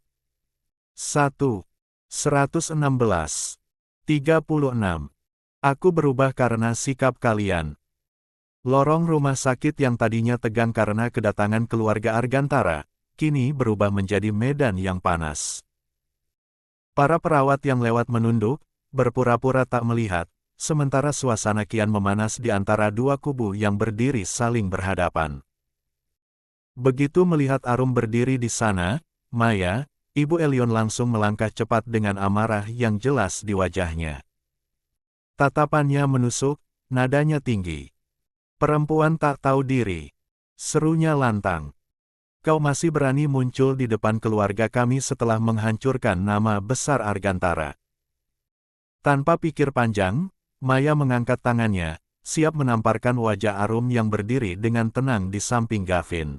1. 116. 36. Aku berubah karena sikap kalian. Lorong rumah sakit yang tadinya tegang karena kedatangan keluarga Argantara, kini berubah menjadi medan yang panas. Para perawat yang lewat menunduk, berpura-pura tak melihat, sementara suasana kian memanas di antara dua kubu yang berdiri saling berhadapan. Begitu melihat Arum berdiri di sana, Maya, Ibu Elion langsung melangkah cepat dengan amarah yang jelas di wajahnya. Tatapannya menusuk, nadanya tinggi. "Perempuan tak tahu diri," serunya lantang. Kau masih berani muncul di depan keluarga kami setelah menghancurkan nama besar Argantara. Tanpa pikir panjang, Maya mengangkat tangannya, siap menamparkan wajah Arum yang berdiri dengan tenang di samping Gavin.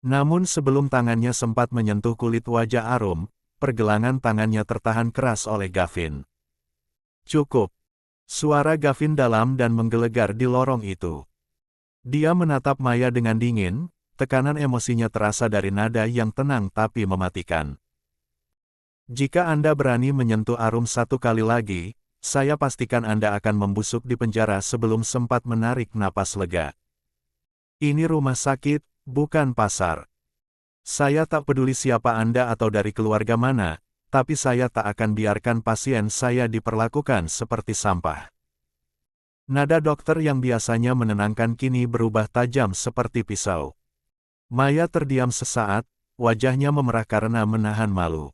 Namun sebelum tangannya sempat menyentuh kulit wajah Arum, pergelangan tangannya tertahan keras oleh Gavin. Cukup. Suara Gavin dalam dan menggelegar di lorong itu. Dia menatap Maya dengan dingin, tekanan emosinya terasa dari nada yang tenang tapi mematikan. Jika Anda berani menyentuh Arum satu kali lagi, saya pastikan Anda akan membusuk di penjara sebelum sempat menarik napas lega. Ini rumah sakit, bukan pasar. Saya tak peduli siapa Anda atau dari keluarga mana, tapi saya tak akan biarkan pasien saya diperlakukan seperti sampah. Nada dokter yang biasanya menenangkan kini berubah tajam seperti pisau. Maya terdiam sesaat, wajahnya memerah karena menahan malu.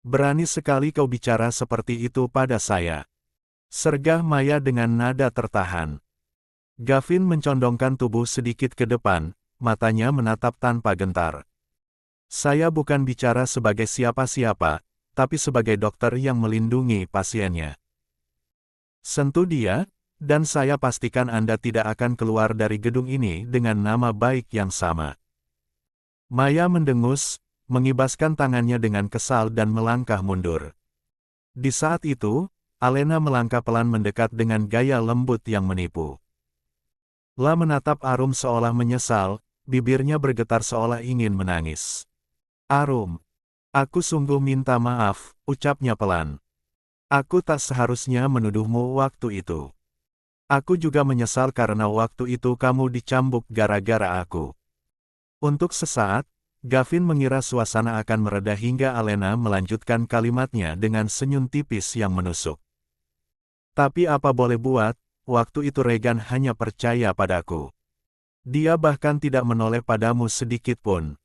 Berani sekali kau bicara seperti itu pada saya. Sergah Maya dengan nada tertahan. Gavin mencondongkan tubuh sedikit ke depan, matanya menatap tanpa gentar. Saya bukan bicara sebagai siapa-siapa, tapi sebagai dokter yang melindungi pasiennya. Sentuh dia, dan saya pastikan Anda tidak akan keluar dari gedung ini dengan nama baik yang sama. Maya mendengus, mengibaskan tangannya dengan kesal dan melangkah mundur. Di saat itu, Alena melangkah pelan mendekat dengan gaya lembut yang menipu. La menatap Arum seolah menyesal, bibirnya bergetar seolah ingin menangis. Arum, aku sungguh minta maaf, ucapnya pelan. Aku tak seharusnya menuduhmu waktu itu. Aku juga menyesal karena waktu itu kamu dicambuk gara-gara aku. Untuk sesaat, Gavin mengira suasana akan mereda hingga Alena melanjutkan kalimatnya dengan senyum tipis yang menusuk. Tapi apa boleh buat, waktu itu Regan hanya percaya padaku. Dia bahkan tidak menoleh padamu sedikit pun.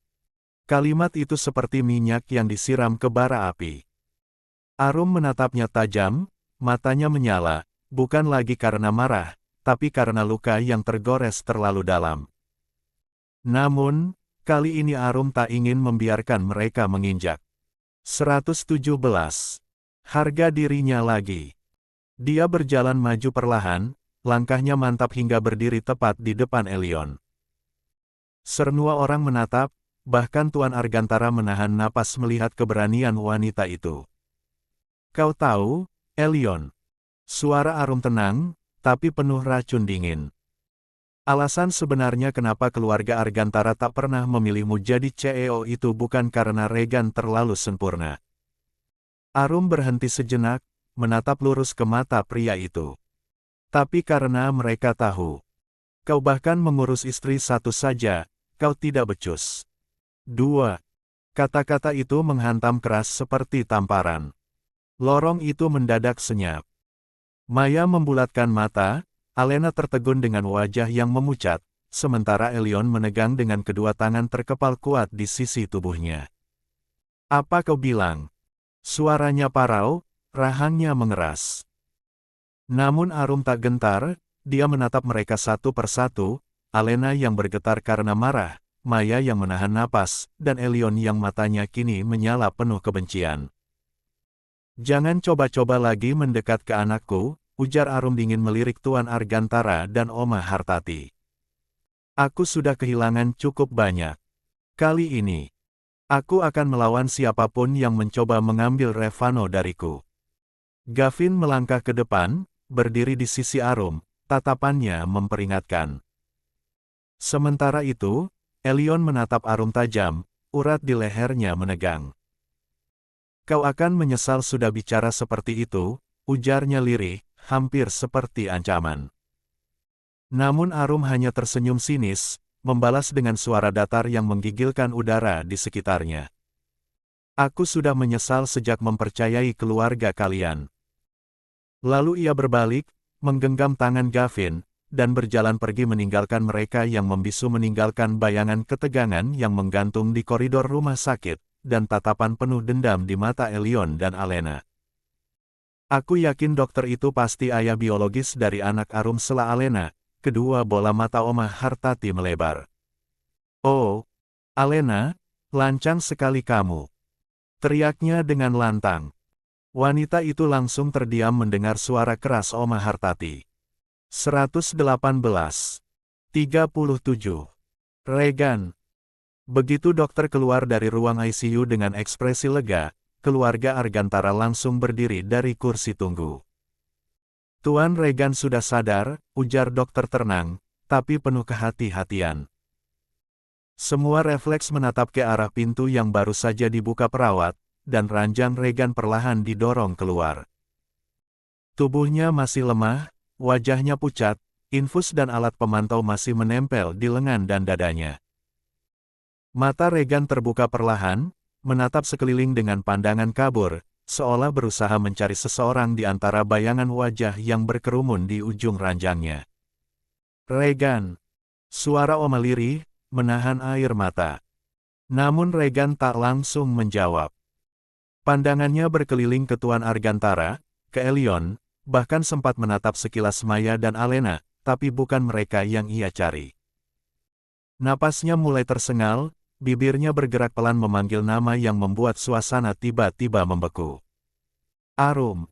Kalimat itu seperti minyak yang disiram ke bara api. Arum menatapnya tajam, matanya menyala, bukan lagi karena marah, tapi karena luka yang tergores terlalu dalam. Namun, kali ini Arum tak ingin membiarkan mereka menginjak. 117. Harga dirinya lagi. Dia berjalan maju perlahan, langkahnya mantap hingga berdiri tepat di depan Elion. Semua orang menatap, bahkan Tuan Argantara menahan napas melihat keberanian wanita itu. Kau tahu, Elion. Suara Arum tenang, tapi penuh racun dingin. Alasan sebenarnya kenapa keluarga Argantara tak pernah memilihmu jadi CEO itu bukan karena Regan terlalu sempurna. Arum berhenti sejenak, menatap lurus ke mata pria itu. Tapi karena mereka tahu. Kau bahkan mengurus istri satu saja, kau tidak becus. 2. Kata-kata itu menghantam keras seperti tamparan. Lorong itu mendadak senyap. Maya membulatkan mata, Alena tertegun dengan wajah yang memucat, sementara Elion menegang dengan kedua tangan terkepal kuat di sisi tubuhnya. Apa kau bilang? Suaranya parau, rahangnya mengeras. Namun Arum tak gentar, dia menatap mereka satu persatu, Alena yang bergetar karena marah, Maya yang menahan napas, dan Elion yang matanya kini menyala penuh kebencian. Jangan coba-coba lagi mendekat ke anakku, ujar Arum dingin melirik Tuan Argantara dan Oma Hartati. Aku sudah kehilangan cukup banyak. Kali ini, aku akan melawan siapapun yang mencoba mengambil Revano dariku. Gavin melangkah ke depan, berdiri di sisi Arum, tatapannya memperingatkan. Sementara itu, Elion menatap Arum tajam, urat di lehernya menegang. Kau akan menyesal sudah bicara seperti itu, ujarnya lirih, hampir seperti ancaman. Namun Arum hanya tersenyum sinis, membalas dengan suara datar yang menggigilkan udara di sekitarnya. Aku sudah menyesal sejak mempercayai keluarga kalian. Lalu ia berbalik, menggenggam tangan Gavin, dan berjalan pergi meninggalkan mereka yang membisu meninggalkan bayangan ketegangan yang menggantung di koridor rumah sakit, dan tatapan penuh dendam di mata Elion dan Alena. Aku yakin dokter itu pasti ayah biologis dari anak Arum, sela Alena. Kedua bola mata Oma Hartati melebar. Oh, Alena, lancang sekali kamu. Teriaknya dengan lantang. Wanita itu langsung terdiam mendengar suara keras Oma Hartati. 118. 37. Regan. Begitu dokter keluar dari ruang ICU dengan ekspresi lega, keluarga Argantara langsung berdiri dari kursi tunggu. Tuan Regan sudah sadar, ujar dokter tenang, tapi penuh kehati-hatian. Semua refleks menatap ke arah pintu yang baru saja dibuka perawat, dan ranjang Regan perlahan didorong keluar. Tubuhnya masih lemah, wajahnya pucat, infus dan alat pemantau masih menempel di lengan dan dadanya. Mata Regan terbuka perlahan, menatap sekeliling dengan pandangan kabur, seolah berusaha mencari seseorang di antara bayangan wajah yang berkerumun di ujung ranjangnya. Regan. Suara Oma lirih, menahan air mata. Namun Regan tak langsung menjawab. Pandangannya berkeliling ke Tuan Argantara, ke Elion, bahkan sempat menatap sekilas Maya dan Alena, tapi bukan mereka yang ia cari. Napasnya mulai tersengal, bibirnya bergerak pelan memanggil nama yang membuat suasana tiba-tiba membeku. Arum.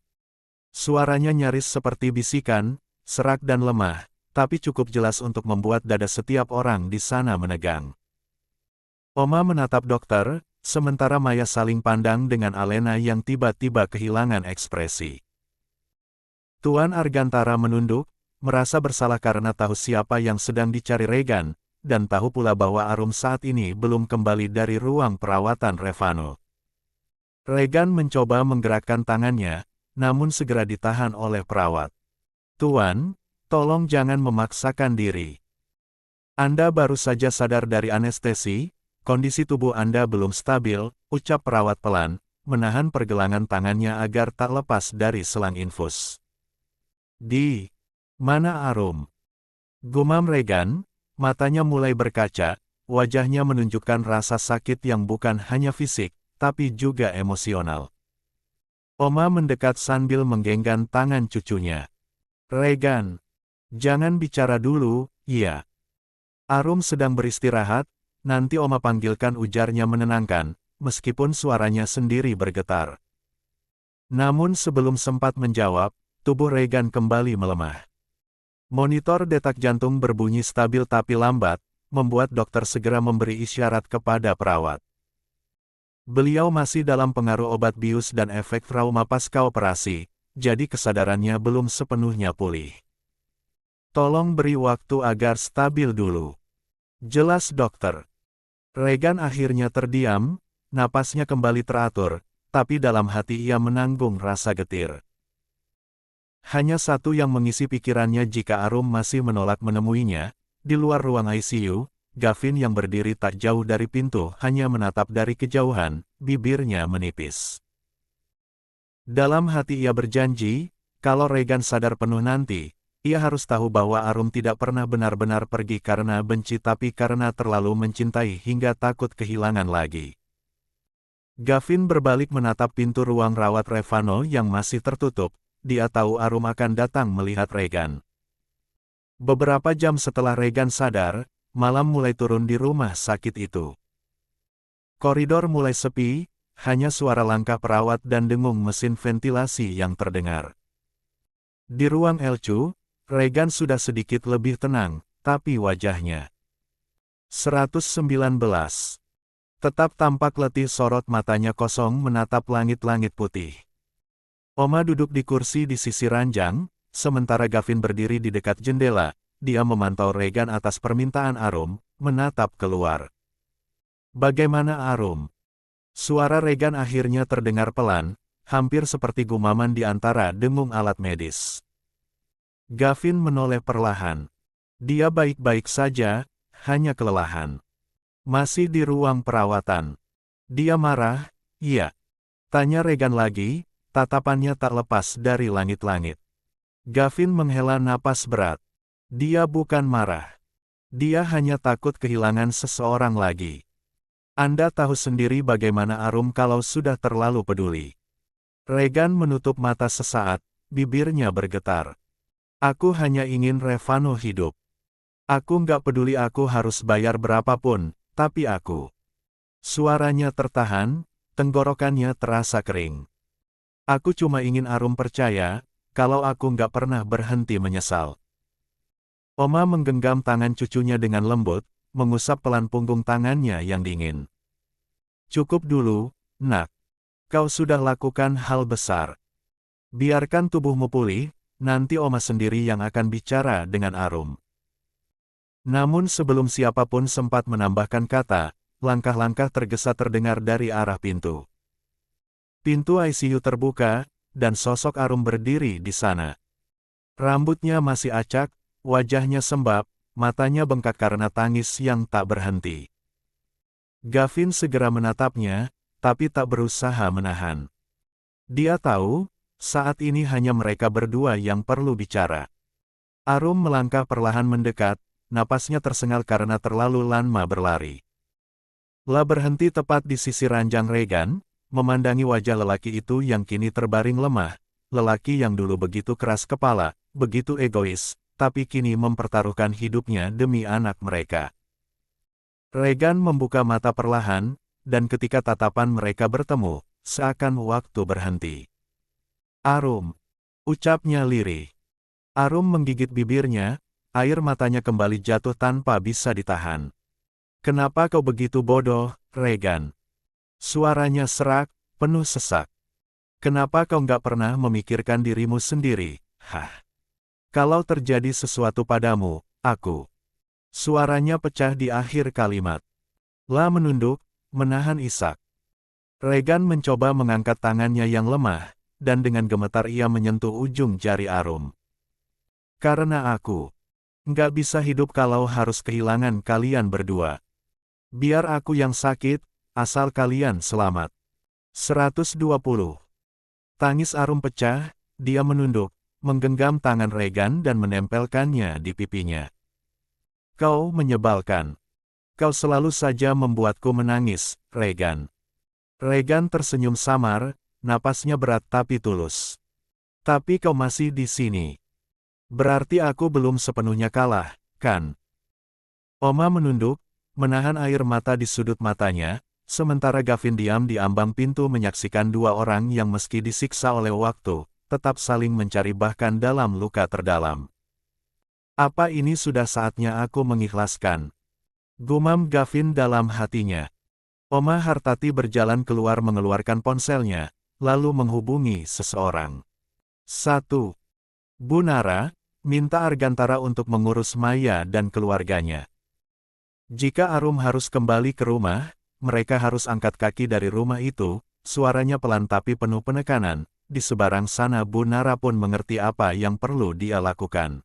Suaranya nyaris seperti bisikan, serak dan lemah, tapi cukup jelas untuk membuat dada setiap orang di sana menegang. Oma menatap dokter, sementara Maya saling pandang dengan Alena yang tiba-tiba kehilangan ekspresi. Tuan Argantara menunduk, merasa bersalah karena tahu siapa yang sedang dicari Regan, dan tahu pula bahwa Arum saat ini belum kembali dari ruang perawatan Revano. Regan mencoba menggerakkan tangannya, namun segera ditahan oleh perawat. Tuan, tolong jangan memaksakan diri. Anda baru saja sadar dari anestesi, kondisi tubuh Anda belum stabil, ucap perawat pelan, menahan pergelangan tangannya agar tak lepas dari selang infus. Di mana Arum? Gumam Regan, matanya mulai berkaca, wajahnya menunjukkan rasa sakit yang bukan hanya fisik, tapi juga emosional. Oma mendekat sambil menggenggam tangan cucunya. Regan, jangan bicara dulu, iya. Arum sedang beristirahat, nanti Oma panggilkan, ujarnya menenangkan, meskipun suaranya sendiri bergetar. Namun sebelum sempat menjawab, tubuh Regan kembali melemah. Monitor detak jantung berbunyi stabil tapi lambat, membuat dokter segera memberi isyarat kepada perawat. Beliau masih dalam pengaruh obat bius dan efek trauma pasca operasi, jadi kesadarannya belum sepenuhnya pulih. Tolong beri waktu agar stabil dulu. Jelas dokter. Regan akhirnya terdiam, napasnya kembali teratur, tapi dalam hati ia menanggung rasa getir. Hanya satu yang mengisi pikirannya jika Arum masih menolak menemuinya, di luar ruang ICU, Gavin yang berdiri tak jauh dari pintu hanya menatap dari kejauhan, bibirnya menipis. Dalam hati ia berjanji, kalau Regan sadar penuh nanti, ia harus tahu bahwa Arum tidak pernah benar-benar pergi karena benci tapi karena terlalu mencintai hingga takut kehilangan lagi. Gavin berbalik menatap pintu ruang rawat Revano yang masih tertutup, dia tahu Arum akan datang melihat Regan. Beberapa jam setelah Regan sadar, malam mulai turun di rumah sakit itu. Koridor mulai sepi, hanya suara langkah perawat dan dengung mesin ventilasi yang terdengar. Di ruang LCU, Regan sudah sedikit lebih tenang, tapi wajahnya 119. Tetap tampak letih, sorot matanya kosong menatap langit-langit putih. Oma duduk di kursi di sisi ranjang, sementara Gavin berdiri di dekat jendela. Dia memantau Regan atas permintaan Arum, menatap keluar. Bagaimana Arum? Suara Regan akhirnya terdengar pelan, hampir seperti gumaman di antara dengung alat medis. Gavin menoleh perlahan. Dia baik-baik saja, hanya kelelahan. Masih di ruang perawatan. Dia marah, iya. Tanya Regan lagi, tatapannya tak lepas dari langit-langit. Gavin menghela napas berat. Dia bukan marah. Dia hanya takut kehilangan seseorang lagi. Anda tahu sendiri bagaimana Arum kalau sudah terlalu peduli. Regan menutup mata sesaat, bibirnya bergetar. Aku hanya ingin Revano hidup. Aku nggak peduli aku harus bayar berapapun, tapi aku. Suaranya tertahan, tenggorokannya terasa kering. Aku cuma ingin Arum percaya, kalau aku nggak pernah berhenti menyesal. Oma menggenggam tangan cucunya dengan lembut, mengusap pelan punggung tangannya yang dingin. Cukup dulu, nak. Kau sudah lakukan hal besar. Biarkan tubuhmu pulih, nanti Oma sendiri yang akan bicara dengan Arum. Namun sebelum siapapun sempat menambahkan kata, langkah-langkah tergesa terdengar dari arah pintu. Pintu ICU terbuka, dan sosok Arum berdiri di sana. Rambutnya masih acak, wajahnya sembab, matanya bengkak karena tangis yang tak berhenti. Gavin segera menatapnya, tapi tak berusaha menahan. Dia tahu, saat ini hanya mereka berdua yang perlu bicara. Arum melangkah perlahan mendekat, napasnya tersengal karena terlalu lama berlari. La berhenti tepat di sisi ranjang Regan, memandangi wajah lelaki itu yang kini terbaring lemah, lelaki yang dulu begitu keras kepala, begitu egois, tapi kini mempertaruhkan hidupnya demi anak mereka. Regan membuka mata perlahan, dan ketika tatapan mereka bertemu, seakan waktu berhenti. Arum, ucapnya lirih. Arum menggigit bibirnya, air matanya kembali jatuh tanpa bisa ditahan. Kenapa kau begitu bodoh, Regan? Suaranya serak, penuh sesak. Kenapa kau nggak pernah memikirkan dirimu sendiri? Hah? Kalau terjadi sesuatu padamu, aku. Suaranya pecah di akhir kalimat. La menunduk, menahan isak. Regan mencoba mengangkat tangannya yang lemah, dan dengan gemetar ia menyentuh ujung jari Arum. Karena aku nggak bisa hidup kalau harus kehilangan kalian berdua. Biar aku yang sakit, asal kalian selamat. 120. Tangis Arum pecah, dia menunduk, menggenggam tangan Regan dan menempelkannya di pipinya. Kau menyebalkan. Kau selalu saja membuatku menangis, Regan. Regan tersenyum samar, napasnya berat tapi tulus. Tapi kau masih di sini. Berarti aku belum sepenuhnya kalah, kan? Oma menunduk, menahan air mata di sudut matanya, sementara Gavin diam di ambang pintu menyaksikan dua orang yang meski disiksa oleh waktu, tetap saling mencari bahkan dalam luka terdalam. Apa ini sudah saatnya aku mengikhlaskan? Gumam Gavin dalam hatinya. Oma Hartati berjalan keluar mengeluarkan ponselnya, lalu menghubungi seseorang. 1. Bu Nara, minta Argantara untuk mengurus Maya dan keluarganya. Jika Arum harus kembali ke rumah, mereka harus angkat kaki dari rumah itu, suaranya pelan tapi penuh penekanan, di seberang sana Bu Nara pun mengerti apa yang perlu dia lakukan.